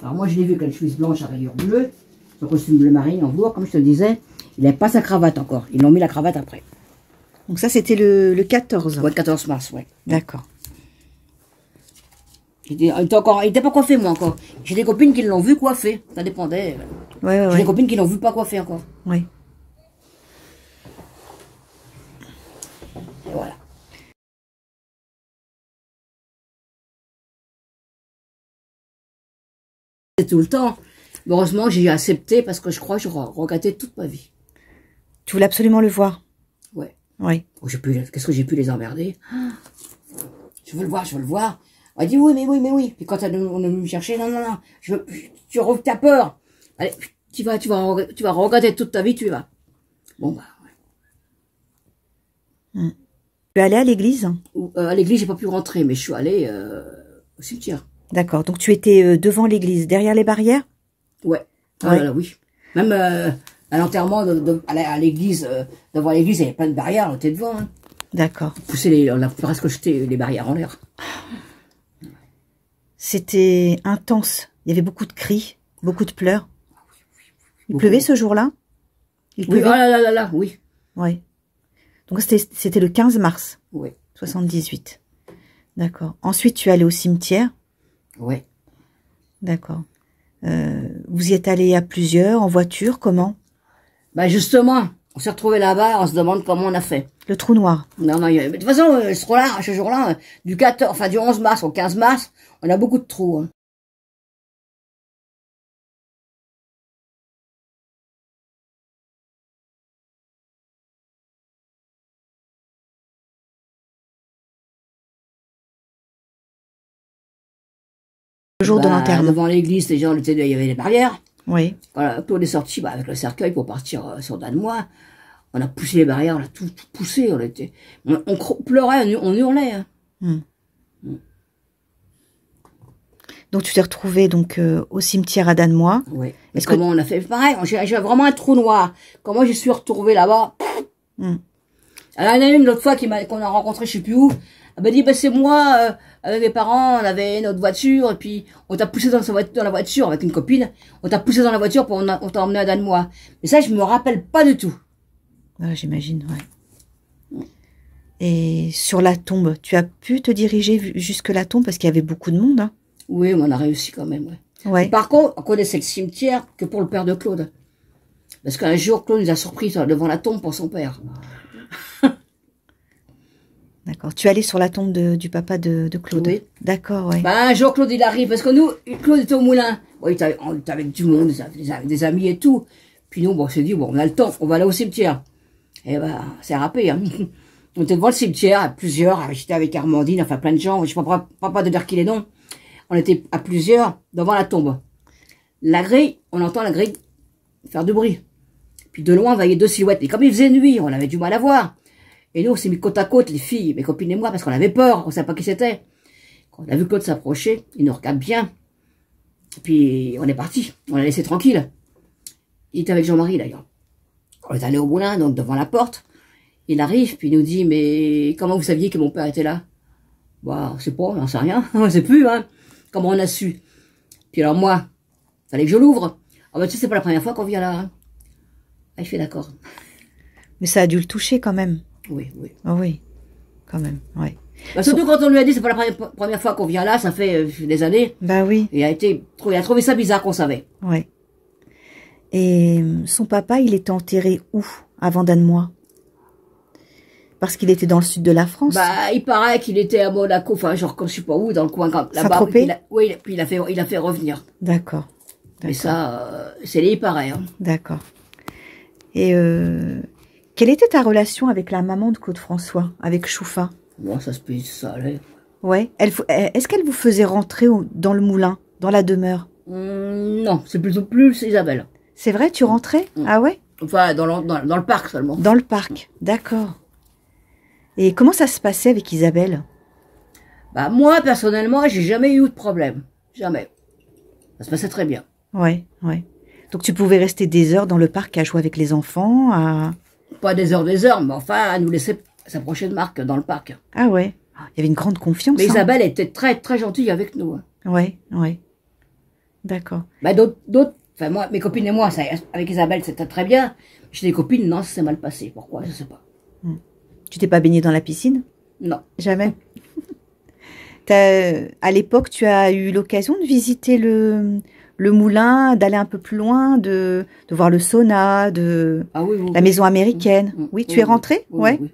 Alors moi, je l'ai vu avec la chemise blanche à rayures bleues, son costume bleu marine en velours, comme je te disais. Il n'avait pas sa cravate encore. Ils l'ont mis la cravate après. Donc ça, c'était le 14. Ouais, le 14 mars, ouais. D'accord. Il était pas coiffé, moi, encore. J'ai des copines qui l'ont vu coiffé. Ça dépendait. Ouais, J'ai des copines qui l'ont vu pas coiffé encore. Oui. Et voilà. C'est tout le temps. Mais heureusement, j'ai accepté parce que je crois que j'aurais regretté toute ma vie. Tu voulais absolument le voir. Ouais. Oui. Oh, qu'est-ce que j'ai pu les emmerder? Je veux le voir, je veux le voir. On a dit oui, mais oui, mais oui. Puis quand on est venu me chercher, non, non, non, t'as peur. Allez, tu vas regretter toute ta vie, tu y vas. Bon, bah, ouais. Tu es allé à l'église? À l'église, j'ai pas pu rentrer, mais je suis allée au cimetière. D'accord. Donc tu étais devant l'église, derrière les barrières? Ouais. Ah Ouais. là, là, oui. Même à l'enterrement, à l'église, devant l'église, il y avait plein de barrières, on était devant. Hein. D'accord. On a presque jeté les barrières en l'air. C'était intense. Il y avait beaucoup de cris, beaucoup de pleurs. Il Beaucoup. pleuvait ce jour-là? Il Oui, pleuvait? ah là là là, oui. Oui. Donc c'était le 15 mars Oui. 78. D'accord. Ensuite, tu es allé au cimetière? Oui. D'accord. Vous y êtes allé à plusieurs, en voiture, comment? Bah justement, on s'est retrouvés là-bas, on se demande comment on a fait. Le trou noir. Non, non, de toute façon, ce jour-là, du 11 mars au 15 mars, on a beaucoup de trous. Hein. Le jour de l'enterrement. Devant l'église, il y avait des barrières. Oui. Voilà, puis on est sorti avec le cercueil pour partir sur Danemois. On a poussé les barrières, on a tout poussé. On pleurait, on hurlait. Hein. Donc tu t'es retrouvé donc au cimetière à Danemois. Oui. Mais comment on a fait? Pareil, j'ai vraiment un trou noir. Comment je suis retrouvée là-bas? Alors, il y en a une l'autre fois qu'on a rencontré, je sais plus où. Elle m'a dit, bah, c'est moi, avec mes parents, on avait notre voiture, et puis on t'a poussé dans la voiture avec une copine. On t'a poussé dans la voiture pour on t'a emmené à Danemois. Mais ça, je me rappelle pas du tout. Ah, j'imagine, ouais. Et sur la tombe, tu as pu te diriger jusque la tombe parce qu'il y avait beaucoup de monde. Hein. Oui, mais on a réussi quand même, ouais. Ouais. Par contre, on connaissait le cimetière que pour le père de Claude. Parce qu'un jour, Claude nous a surpris devant la tombe pour son père. D'accord. Tu es allé sur la tombe du papa de Claude. Oui. D'accord, ouais. Bah, un jour, Claude, il arrive, parce que nous, Claude était au moulin. Bon, on était avec du monde, des amis et tout. Puis nous, bon, on s'est dit, bon, on a le temps, on va aller au cimetière. Et bah, c'est râpé, hein. On était devant le cimetière, à plusieurs, j'étais avec Armandine, enfin plein de gens, je ne sais pas de dire qui les noms. On était à plusieurs devant la tombe. La grille, on entend la grille faire du bruit. Puis de loin, on voyait deux silhouettes. Et comme il faisait nuit, on avait du mal à voir. Et nous, on s'est mis côte à côte, les filles, mes copines et moi, parce qu'on avait peur, on ne savait pas qui c'était. Quand on a vu Claude s'approcher, il nous regarde bien. Et puis, on est parti. On l'a laissé tranquille. Il était avec Jean-Marie, d'ailleurs. On est allé au moulin, donc devant la porte. Il arrive, puis il nous dit, mais comment vous saviez que mon père était là? Bah, je sais pas, on n'en sait rien. On ne sait plus, hein. Comment on a su? Puis alors moi, fallait que je l'ouvre. Ah bah tu sais, c'est pas la première fois qu'on vient là. Hein. Ah, il fait d'accord. Mais ça a dû le toucher quand même. Oui, oui. Oh oui, quand même, ouais. Bah, surtout quand on lui a dit, c'est pas la première fois qu'on vient là, ça fait des années. Bah oui. Il a trouvé ça bizarre qu'on savait. Ouais. Et son papa, il était enterré où, avant Danemois? Parce qu'il était dans le sud de la France. Bah, il paraît qu'il était à Monaco, enfin, genre, comme je sais pas où, dans le coin, là-bas. Saint-Tropez? Oui, puis il a fait revenir. D'accord. Mais ça, c'est il paraît, hein. D'accord. Et quelle était ta relation avec la maman de Claude François, avec Choufa? Bon, ça allait. Ouais. Est-ce qu'elle vous faisait rentrer dans le moulin, dans la demeure? Non, c'est plutôt plus Isabelle. C'est vrai, tu rentrais? Ah ouais? Enfin, dans le parc seulement. Dans le parc, d'accord. Et comment ça se passait avec Isabelle? Bah moi, personnellement, j'ai jamais eu de problème. Jamais. Ça se passait très bien. Ouais, ouais. Donc tu pouvais rester des heures dans le parc à jouer avec les enfants, Pas des heures, mais enfin, à nous laisser s'approcher de Marc dans le parc. Ah ouais. Il y avait une grande confiance. Mais hein. Isabelle était très, très gentille avec nous. Hein. Ouais, ouais. D'accord. Bah enfin moi, mes copines et moi, ça, avec Isabelle, c'était très bien. Chez les copines, non, ça s'est mal passé. Pourquoi? Je sais pas. Tu t'es pas baigné dans la piscine? Non. Jamais. À l'époque, tu as eu l'occasion de visiter le moulin, d'aller un peu plus loin, de voir le sauna, Ah oui, la maison américaine. Oui, tu es rentré? Ouais. Oui.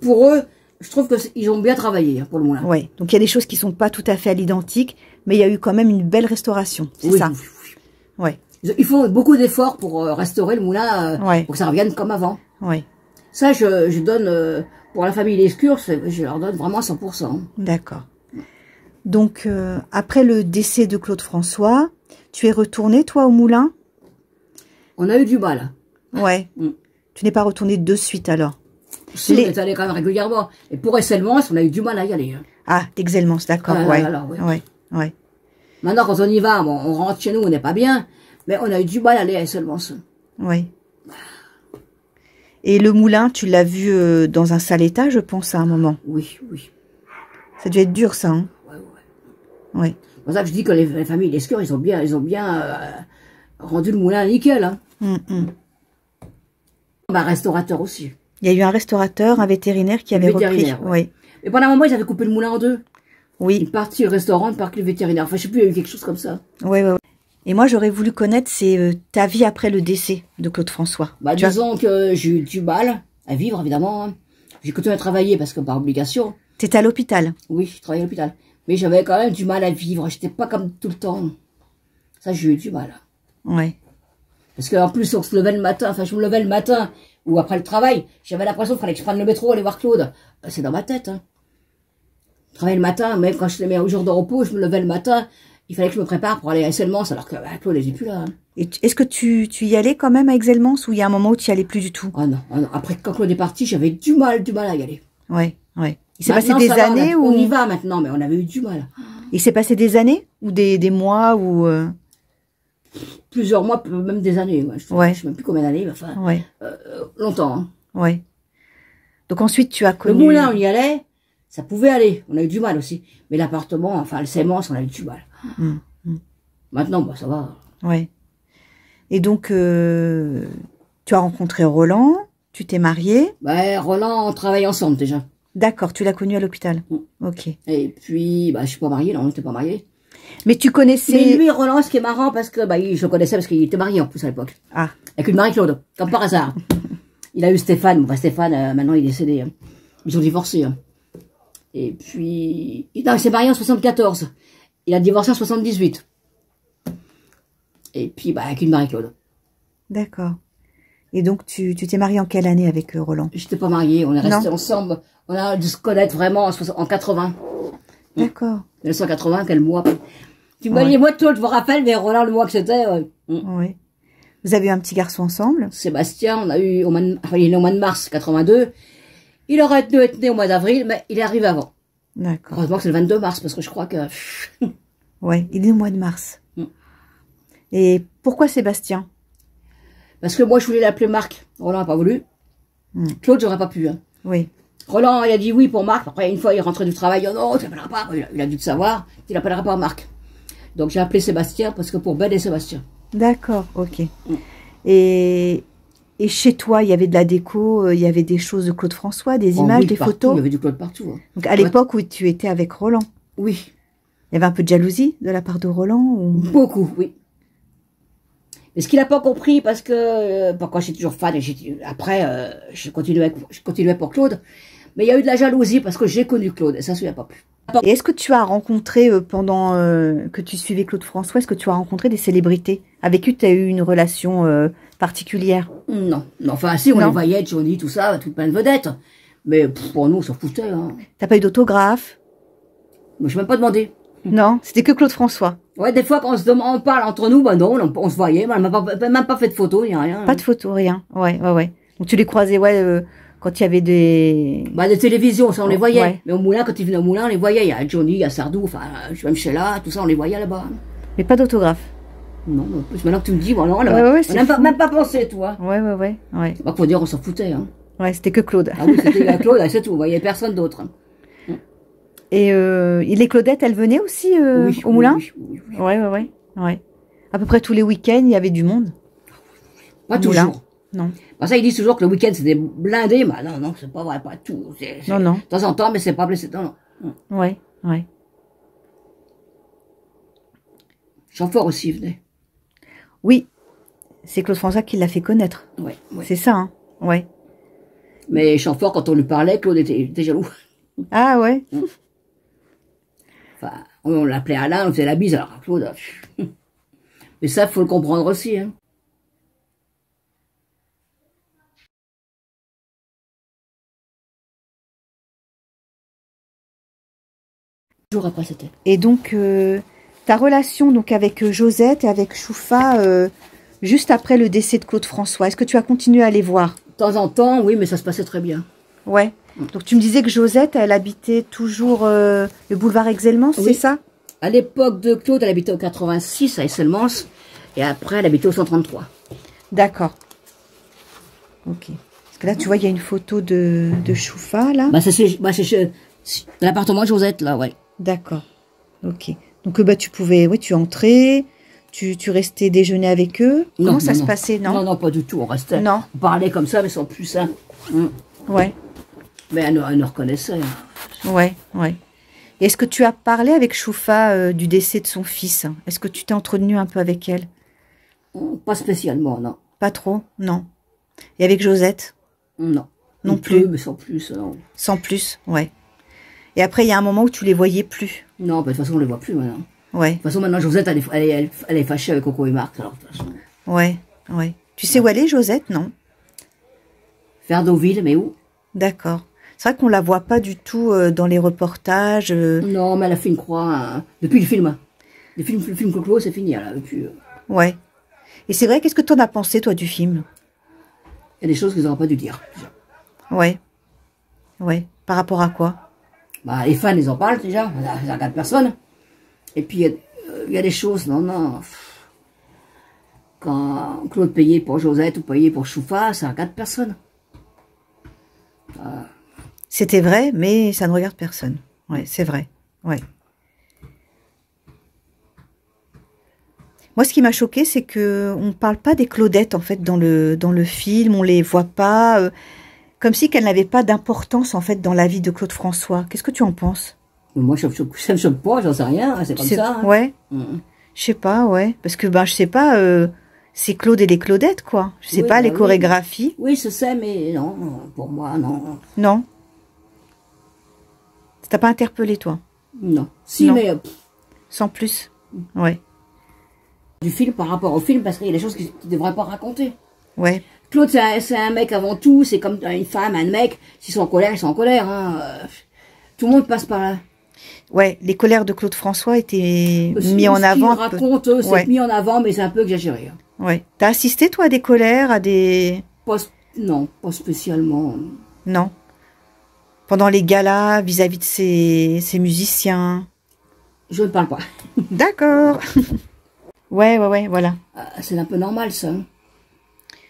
Pour eux, je trouve qu'ils ont bien travaillé pour le moulin. Ouais. Donc il y a des choses qui sont pas tout à fait à l'identique, mais il y a eu quand même une belle restauration. C'est ça. Oui. Ouais. Il faut beaucoup d'efforts pour restaurer le moulin, pour que ça revienne comme avant. Ouais. Ça, je donne, pour la famille Lescure, je leur donne vraiment 100%. D'accord. Donc, après le décès de Claude François, tu es retourné, toi, au moulin? On a eu du mal. Ouais. Tu n'es pas retourné de suite, alors? Si, on est allé quand même régulièrement. Et pour Esselmans, on a eu du mal à y aller. Ah, d'Exelmans, d'accord, ouais. Maintenant, quand on y va, bon, on rentre chez nous, on n'est pas bien. Mais on a eu du mal à aller à Esselmans. Oui. Et le moulin, tu l'as vu dans un sale état, je pense, à un moment. Oui. Ça a dû être dur, ça, hein? Ouais. C'est pour ça que je dis que les familles Lescure, ils ont bien rendu le moulin nickel. Hein. Un restaurateur aussi. Il y a eu un restaurateur, un vétérinaire qui avait repris. Ouais. Et pendant un moment, ils avaient coupé le moulin en deux. Oui. Une partie le restaurant, une partie le vétérinaire. Enfin, je sais plus, il y a eu quelque chose comme ça. Oui. Et moi, j'aurais voulu connaître ta vie après le décès de Claude François. Disons que j'ai eu du mal à vivre, évidemment. Hein. J'ai continué à travailler parce que par obligation. T'étais à l'hôpital? Oui, je travaillais à l'hôpital. Mais j'avais quand même du mal à vivre. J'étais pas comme tout le temps. Ça, j'ai eu du mal. Ouais. Parce qu'en plus, on se levait le matin. Enfin, je me levais le matin ou après le travail. J'avais l'impression qu'il fallait que je prenne le métro, aller voir Claude. C'est dans ma tête. Hein. Je travaillais le matin, même quand je les mets au jour de repos, je me levais le matin. Il fallait que je me prépare pour aller à Exelmans, alors que Claude n'est plus là. Hein. Est-ce que tu y allais quand même à Exelmans ou il y a un moment où tu y allais plus du tout? Ah non. Après, quand Claude est parti, j'avais du mal à y aller. Ouais. Il s'est passé des années où... On y va maintenant, mais on avait eu du mal. Il s'est passé des années ou des mois ou Plusieurs mois, même des années. Moi. Je sais même plus combien d'années, mais enfin, longtemps. Hein. Ouais. Donc ensuite, tu as connu... Le moulin, on y allait, ça pouvait aller. On a eu du mal aussi. Mais l'appartement, enfin, le sémence, on a eu du mal. Maintenant, ça va. Ouais. Et donc, tu as rencontré Roland, tu t'es marié. Roland, on travaille ensemble déjà. D'accord, tu l'as connu à l'hôpital. Ok. Et puis, je suis pas mariée, non, on n'était pas mariés. Mais tu connaissais... Mais lui, Roland, ce qui est marrant, parce que je le connaissais parce qu'il était marié en plus à l'époque. Ah. Avec une Marie-Claude, comme par hasard. Il a eu Stéphane. Stéphane, maintenant, il est décédé. Hein. Ils ont divorcé. Hein. Et puis... il s'est marié en 74. Il a divorcé en 78. Et puis, avec une Marie-Claude. D'accord. Et donc, tu t'es marié en quelle année avec Roland? Je n'étais pas mariée. On est restés ensemble. On a dû se connaître vraiment en 80. D'accord. 1980, quel mois. Tu m'as dit, moi, Claude, je me rappelle, mais Roland, le mois que c'était... Oui. Vous avez eu un petit garçon ensemble? Sébastien, on a eu il est né au mois de mars 82. Il aurait dû être né au mois d'avril, mais il est arrivé avant. D'accord. Heureusement que c'est le 22 mars, parce que je crois que... Ouais, il est au mois de mars. Et pourquoi Sébastien? Parce que moi, je voulais l'appeler Marc. Roland n'a pas voulu. Claude, j'aurais pas pu. Hein. Oui. Roland, il a dit oui pour Marc. Après, une fois, il rentrait du travail. Oh non, tu l'appelleras pas. Il a dû le savoir. Tu l'appelleras pas Marc. Donc, j'ai appelé Sébastien, parce que pour Ben et Sébastien. D'accord, ok. Et chez toi, il y avait de la déco, il y avait des choses de Claude François, des images, des photos? Il y avait du Claude partout. Hein. Donc, à l'époque où tu étais avec Roland? Oui. Il y avait un peu de jalousie de la part de Roland ou... Beaucoup, oui. Mais ce qu'il n'a pas compris, parce que, pourquoi j'étais toujours fan, et après, je continuais pour Claude, mais il y a eu de la jalousie, parce que j'ai connu Claude, et ça ne se souvient pas plus. Et est-ce que tu as rencontré, pendant que tu suivais Claude François, est-ce que tu as rencontré des célébrités avec qui tu as eu une relation particulière? Non. Enfin, si, on les voyait, Johnny, tout ça, toute plein de vedettes. Mais pour nous, on s'en foutait. Hein. T'as pas eu d'autographe? Moi, je ne m'ai même pas demandé. Non, c'était que Claude François. Ouais, des fois, quand on parle entre nous, non, on se voyait, mais on n'a même pas fait de photos, il n'y a rien. Pas de photos, rien. Ouais. Donc tu les croisais, quand il y avait des... des télévisions, ça, on les voyait. Ouais. Mais au moulin, quand ils venaient au moulin, on les voyait. Il y a Johnny, il y a Sardou, enfin, même Sheila, tout ça, on les voyait là-bas. Mais pas d'autographe? Non, maintenant que tu me dis, on n'a même pas pensé, toi. Ouais. Faut dire, on s'en foutait, hein. Ouais, c'était que Claude. Ah oui, c'était Claude, c'est tout. Il n'y avait personne d'autre. Et les Claudettes, elles venaient aussi au moulin? Oui. Ouais. À peu près tous les week-ends, il y avait du monde. Pas toujours. Non. Ça, ils disent toujours que le week-end, c'est des blindés. Mais non, c'est pas vrai, pas tout. Non. De temps en temps, mais c'est pas blessé. Non. Ouais. ouais. Chamfort aussi venait. Oui, c'est Claude François qui l'a fait connaître. Ouais, ouais. C'est ça, hein. Ouais. Mais Chamfort, quand on lui parlait, Claude était jaloux. Ah ouais. Enfin, on l'appelait Alain, on faisait la bise, alors Claude. Mais ça, faut le comprendre aussi, hein. Jour après, c'était. Et donc, ta relation donc avec Josette et avec Choufa, juste après le décès de Claude François, est-ce que tu as continué à les voir? De temps en temps, oui, mais ça se passait très bien. Ouais. Donc tu me disais que Josette, elle habitait toujours le boulevard Exelmans, Oui. c'est ça? À l'époque de Claude, elle habitait au 86 à Exelmans, et après, elle habitait au 133. D'accord. Ok. Parce que là, tu vois, il y a une photo de Choufa, là. Bah, c'est l'appartement de Josette, là, ouais. D'accord. Ok. Donc, bah, tu pouvais, oui, tu entrais, tu restais déjeuner avec eux. Non, Comment ça non, se non. passait, non? Non, non, pas du tout, on restait. Non. On parlait comme ça, mais sans plus, hein. Ouais. Mais elle nous reconnaissait. Hein. Ouais, ouais. Et est-ce que tu as parlé avec Choufa du décès de son fils? Est-ce que tu t'es entretenu un peu avec elle? Pas spécialement, non. Pas trop, non. Et avec Josette? Non. Non Un plus. peu, mais sans plus, non. Sans plus, ouais. Et après, il y a un moment où tu les voyais plus. Non, bah, de toute façon, on les voit plus maintenant. Ouais, De toute façon, maintenant, Josette, elle est fâchée avec Coco et Marc. Alors, de toute façon. ouais, ouais. Tu sais où elle est, Josette, non? Vers Deauville, mais où? D'accord. C'est vrai qu'on la voit pas du tout dans les reportages. Non, mais elle a fait une croix hein, depuis le film. Le film Clo-Clo, c'est fini, là. Depuis, Ouais. Et c'est vrai, qu'est-ce que t'en as pensé, toi, du film? il y a des choses qu'ils n'auraient pas dû dire. Déjà. Ouais. Ouais. Par rapport à quoi? Bah, les fans, ils en parlent déjà. Ça regarde personne. Et puis, il y a des choses, non. Quand Claude payait pour Josette ou payait pour Choufa, ça regarde personne. C'était vrai, mais ça ne regarde personne. Ouais, c'est vrai. Ouais. Moi, ce qui m'a choqué, c'est que on parle pas des Claudettes en fait dans le film. On les voit pas, comme si qu'elles n'avaient pas d'importance en fait dans la vie de Claude François. Qu'est-ce que tu en penses? Moi, ça me choque pas, j'en sais rien. C'est comme ça. Hein. Ouais. Mhm. Je sais pas, ouais, parce que ben je sais pas. C'est Claude et les Claudettes quoi. Je sais Oui, pas bah les oui. chorégraphies. Oui, je sais, mais non, pour moi, non. Non. Ça t'a pas interpellé toi? Non. Si, Non. mais Sans plus. Ouais. du film par rapport au film, parce qu'il y a des choses qu'ils ne devraient pas raconter. Ouais. Claude, c'est un mec avant tout, c'est comme une femme, un mec, s'ils sont en colère, ils sont en colère. Hein. Tout le monde passe par là. Ouais, les colères de Claude François étaient mis en Ce avant. qu'ils racontent, c'est Ouais. mis en avant, mais c'est un peu exagéré. Hein. Ouais. T'as assisté toi à des colères, à des... Non, pas spécialement. Non. Pendant les galas, vis-à-vis de ces musiciens. Je ne parle pas. D'accord. Ouais, voilà. C'est un peu normal, ça. Hein.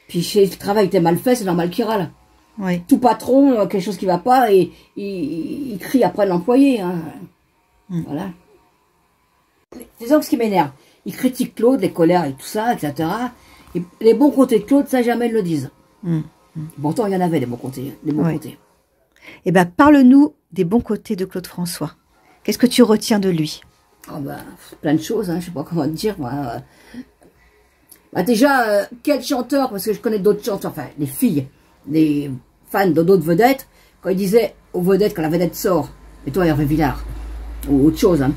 Puis si le travail était mal fait, c'est normal qu'il râle. Ouais. Tout patron, quelque chose qui va pas, et il crie après l'employé. Hein. Voilà. C'est ça ce qui m'énerve. Ils critiquent Claude, les colères et tout ça, etc. Et les bons côtés de Claude, ça jamais ils le disent. Pourtant, il y en avait des bons côtés. Des bons Ouais. côtés. Eh ben, parle-nous des bons côtés de Claude François. Qu'est-ce que tu retiens de lui? Oh bah, plein de choses, hein, je sais pas comment te dire. Moi. Bah déjà, quel chanteur, parce que je connais d'autres chanteurs, enfin, les filles, les fans de d'autres vedettes, quand ils disaient aux vedettes, quand la vedette sort, et toi Hervé Villard, ou autre chose, hein,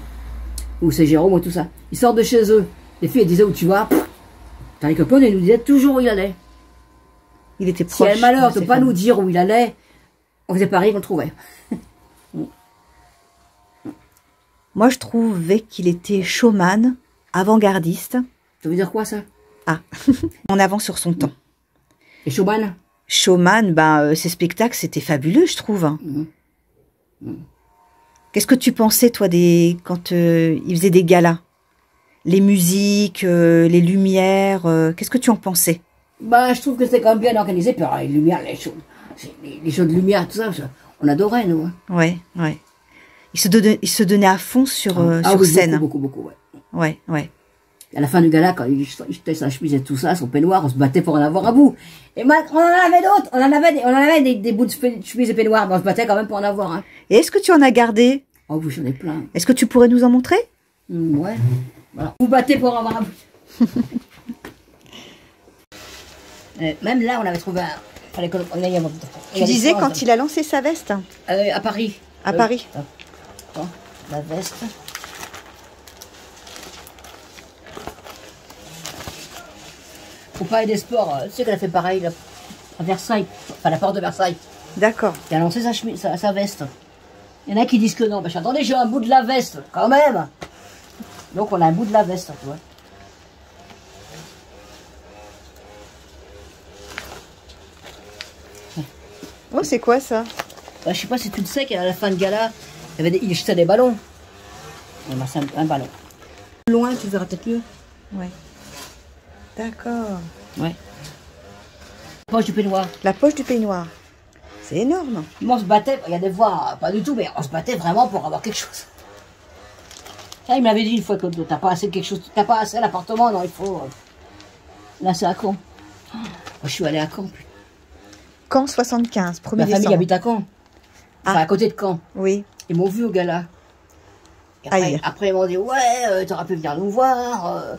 ou c'est Jérôme ou tout ça, ils sortent de chez eux, les filles elles disaient où tu vas, tandis que Claude, il nous disait toujours où il allait. Il était Si proche. elle a le malheur de de ses pas fans. nous dire où il allait, on faisait pareil qu'on le trouvait. Moi, je trouvais qu'il était showman, avant-gardiste. Ça veut dire quoi ça? Ah, en avant sur son temps. Et Showman? Showman, ben, ses spectacles, c'était fabuleux, je trouve. Hein. Qu'est-ce que tu pensais, toi, quand il faisait des galas? Les musiques, les lumières, qu'est-ce que tu en pensais? Bah, je trouve que c'était quand même bien organisé, puis alors, les lumières, les shows de lumière, tout ça, on adorait, nous. Hein. Ouais. Il se donnait à fond sur Oui, scène. beaucoup, ouais. Ouais. À la fin du gala, quand il jetait sa chemise et tout ça, son peignoir, on se battait pour en avoir un bout. Et moi, on en avait d'autres, on en avait des bouts de chemise et peignoir, mais on se battait quand même pour en avoir un. Et est-ce que tu en as gardé? Oh, oui, j'en ai plein. Est-ce que tu pourrais nous en montrer? Ouais. Voilà. Vous battez pour avoir un bout. Même là, on avait trouvé un... Fallait que... Tu disais quand il a lancé sa veste? À Paris. À Paris. Attends, la veste. Faut parler des sports. Tu sais qu'elle a fait pareil là, à Versailles. Enfin, la porte de Versailles. D'accord. Elle a lancé sa veste. Il y en a qui disent que non. Ben, attendez, j'ai un bout de la veste, quand même. Donc, on a un bout de la veste, tu vois. Oh, c'est quoi ça? Ben, je sais pas si tu le sais qu'à la fin de gala, il jetait des ballons. C'est un ballon. Loin, tu verras peut-être mieux. Ouais. D'accord. Ouais. Poche du peignoir. La poche du peignoir. C'est énorme. Moi, on se battait, il y a des fois, pas du tout, mais on se battait vraiment pour avoir quelque chose. Là, il m'avait dit une fois que t'as pas assez quelque chose, t'as pas assez à l'appartement, non, il faut. Là, c'est à Caen. Oh, moi, je suis allée à Caen. Caen 75, 1er Ma famille décembre. habite à Caen. Enfin, à côté de Caen. Oui. Ils m'ont vu au gala. Et après, ils m'ont dit, ouais, t'aurais pu venir nous voir.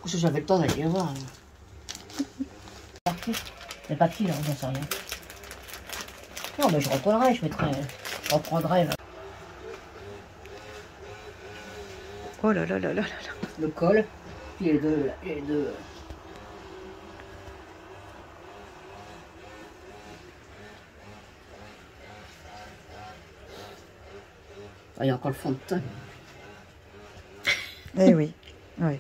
J'avais le temps d'aller les voir. Les papiers, là, j'en sais rien. Non, mais je reprendrai, je reprendrai. Là. Oh là là là là là. Le col, puis les deux, là, les deux. Ah, il y a encore le fond de teint. Eh oui. Oui.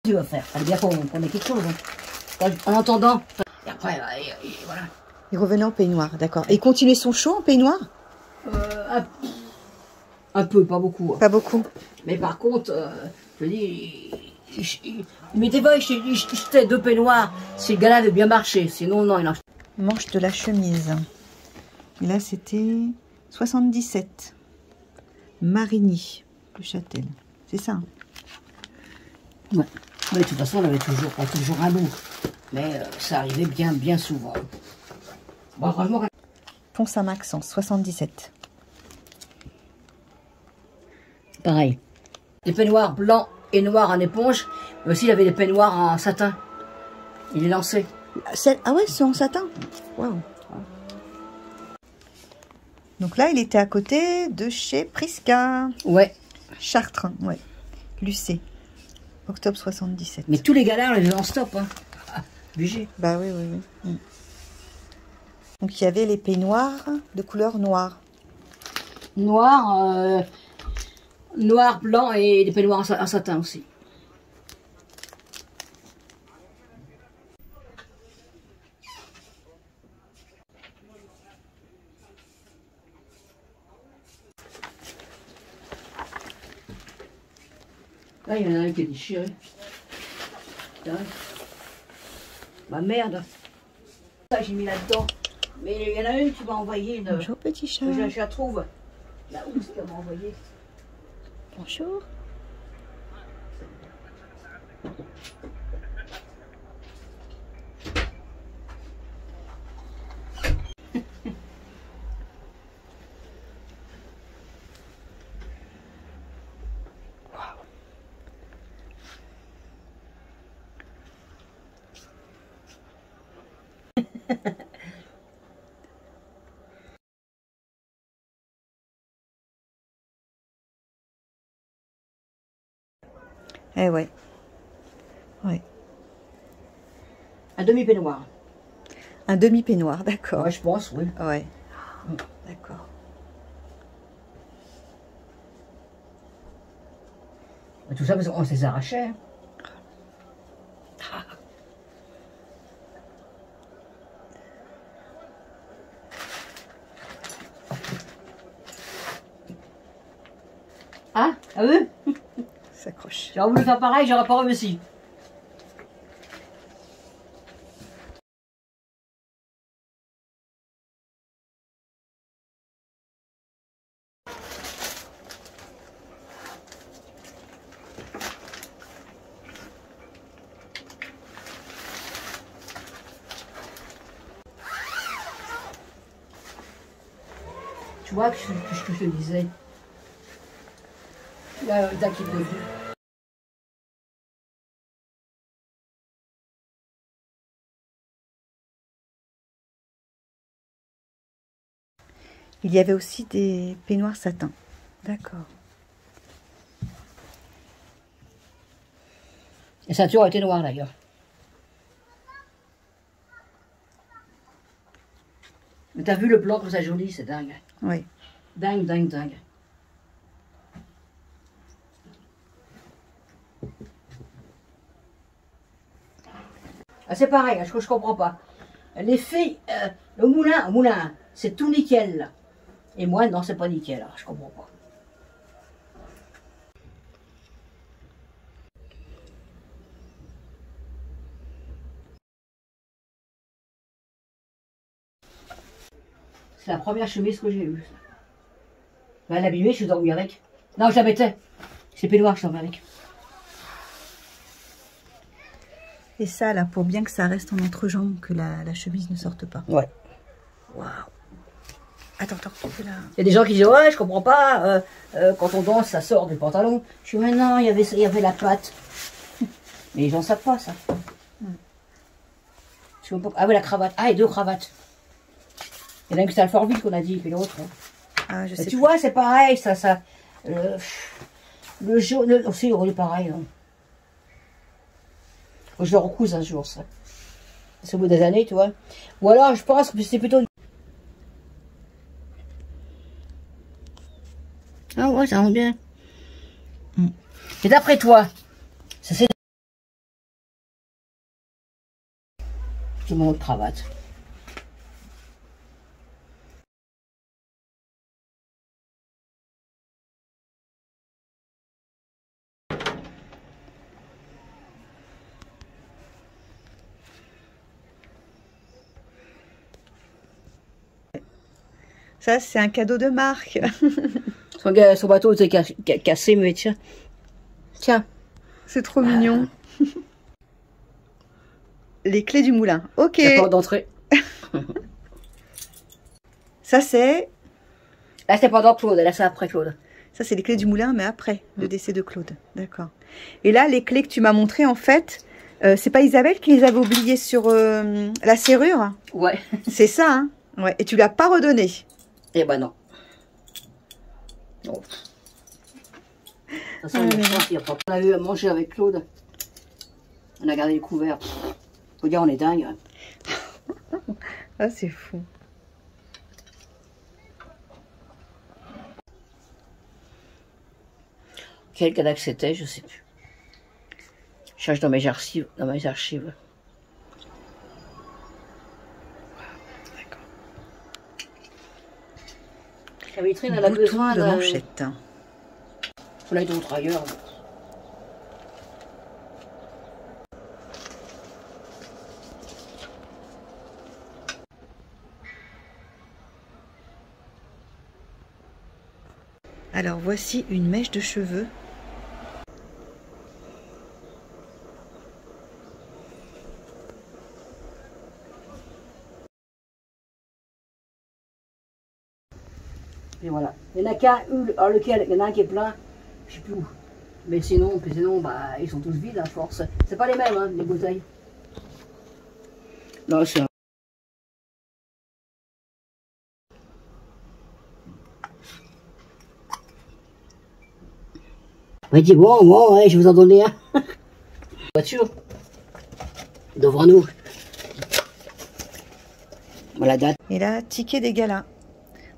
Tu vas faire. Fallait bien qu'on ait quelque chose. Hein. En entendant. Et après, voilà. Il revenait en peignoir, d'accord. Et il continuait son show en peignoir? Un peu, pas beaucoup. Hein. Pas beaucoup. Mais par contre, je dis, il mettait pas, il jetait 2 peignoirs si le gars avait bien marché. Sinon, non, il en... Manche de la chemise. Et là, c'était 77. Marigny, le Châtel. C'est ça. Hein? Ouais. Mais de toute façon, on avait toujours, pas toujours un bout. Mais ça arrivait bien souvent. Bon, franchement... Pont-Saint-Maxence, 77. Pareil. Des peignoirs blancs et noirs en éponge, mais aussi il avait des peignoirs en satin. Il les lançait. Ah ouais, c'est en satin. Waouh. Donc là, il était à côté de chez Prisca. Ouais. Chartres, ouais. Lucé. Octobre 77. Mais tous les gars-là, on les avait en stop. Hein. Obligé. Bah oui, oui, oui. Donc il y avait les peignoirs de couleur noire. Noir, noir, blanc et des peignoirs en satin aussi. Là, il y en a un qui est déchiré. Tiens. Bah merde. Ça, j'ai mis là-dedans. Mais il y en a une qui m'a envoyé une... Bonjour petit chat. Je la trouve. Là où est-ce qu'elle m'a envoyé? Bonjour. Eh ouais. Ouais. Un demi-peignoir. Un demi-peignoir, d'accord. Ouais, je pense, oui. Ouais. D'accord. Tout ça parce qu'on se les arrachait. Ah, ah oui? S'accroche. J'aurais voulu faire pareil, j'aurais pas réussi. Tu vois que je te disais. Là, d'un qui de vue. Il y avait aussi des peignoirs satin. D'accord. Et ça a toujours été noir d'ailleurs. Mais t'as vu le blanc comme ça joli, c'est dingue. Oui. Dingue, dingue, dingue. Ah, c'est pareil, je comprends pas. Les filles, le moulin, c'est tout nickel là. Et moi, non, c'est pas nickel, alors je comprends pas. C'est la première chemise que j'ai eue. Ben, l'abîmer, je suis dormie avec. Non, je la mettais. C'est peignoir que je dormais avec. Et ça, là, pour bien que ça reste en entrejambe, que la chemise ne sorte pas. Ouais. Waouh. Attends, tu fais là. Il y a des gens qui disent, ouais, je comprends pas, quand on danse, ça sort du pantalon. Je dis, mais non, il y avait la patte. Mais les gens savent pas, ça. Je sais pas. Ah oui, la cravate. Ah, et deux cravates. Il y en a une qui c'est Alfortville qu'on a dit, puis l'autre. Ah, je sais Tu plus. vois, c'est pareil, ça. Le jaune aussi, il est pareil. Hein. Je le recouse un jour, ça. C'est au bout des années, tu vois. Ou alors, je pense que c'est plutôt... Ah ouais, ça rend bien. Et d'après toi, ça c'est... C'est mon autre cravate. Ça, c'est un cadeau de Marc. Son bateau était cassé, mais tiens. Tiens. C'est trop mignon. Les clés du moulin. Ok. La porte d'entrée. Ça, c'est... Là, c'est pendant Claude. Là, c'est après Claude. Ça, c'est les clés du moulin, mais après le décès de Claude. D'accord. Et là, les clés que tu m'as montrées, en fait, c'est pas Isabelle qui les avait oubliées sur la serrure? Ouais. C'est ça, hein? Ouais. Et tu l'as pas redonné? Eh ben non. Oh. De toute façon, je pense qu'il y a pas. On a eu à manger avec Claude. On a gardé les couverts. Faut dire, on est dingue. Ah, c'est fou. Quel cadavre c'était, je sais plus. Je cherche dans mes archives. D'accord. La vitrine, elle a besoin de d'un... manchette. Faut l'être d'autres ailleurs. Alors, voici une mèche de cheveux. Et voilà. Il y en a qu'un, lequel, il y en a un qui est plein, je sais plus où. Mais sinon, bah, ils sont tous vides à force. C'est pas les mêmes, hein, les bouteilles. Là, c'est un... Il dit, bon, ouais, je vais vous en donner un. Voiture. Devant nous. Voilà la date. Et là, ticket des galas.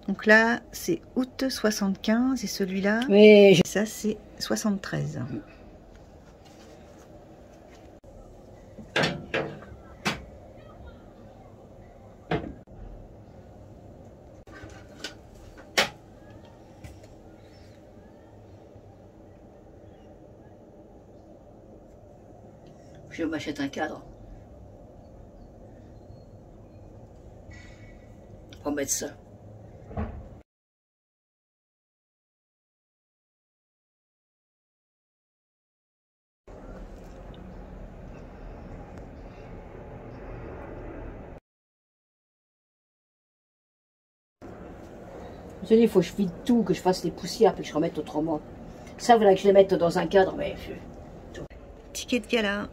Donc là, c'est août 75 et celui-là, Mais ça c'est 73. je m'achète un cadre. Pour mettre ça. Tenez, il faut que je vide tout, que je fasse les poussières, puis que je remette autrement. Ça, voilà que je les mette dans un cadre, mais... Ticket de gala.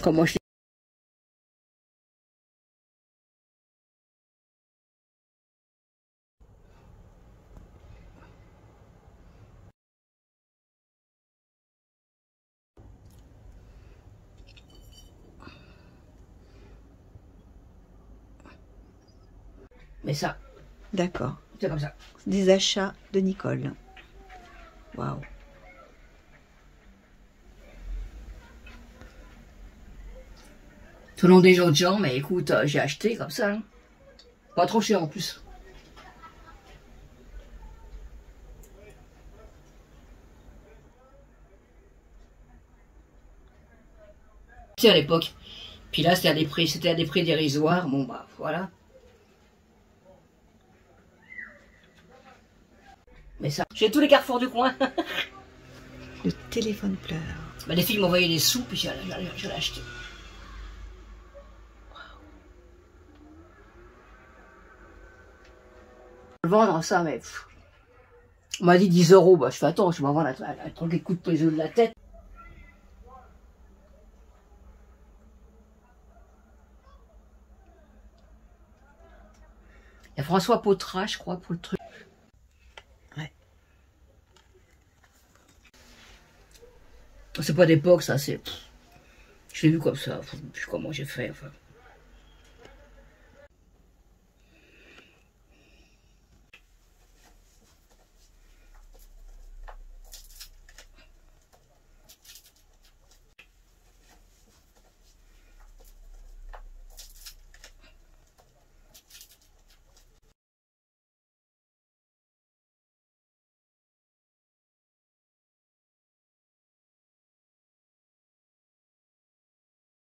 Comment je... Mais ça, D'accord. c'est comme ça. Des achats de Nicole. Waouh. Selon des autres gens, mais écoute, j'ai acheté comme ça. Hein. Pas trop cher en plus. C'est à l'époque. Puis là, c'était à des prix dérisoires. Bon, bah, voilà. Mais ça, j'ai tous les carrefours du coin. Le téléphone pleure. Bah, les filles m'envoyaient des sous, puis je l'ai acheté. Le vendre ça, mais... Pff. On m'a dit 10 €. Bah, je fais, attends, je vais avoir un truc qui coûte les yeux de la tête. Il y a François Potrat, je crois, pour le truc. Ouais. C'est pas d'époque, ça, c'est... Je l'ai vu comme ça, je sais comment j'ai fait, enfin...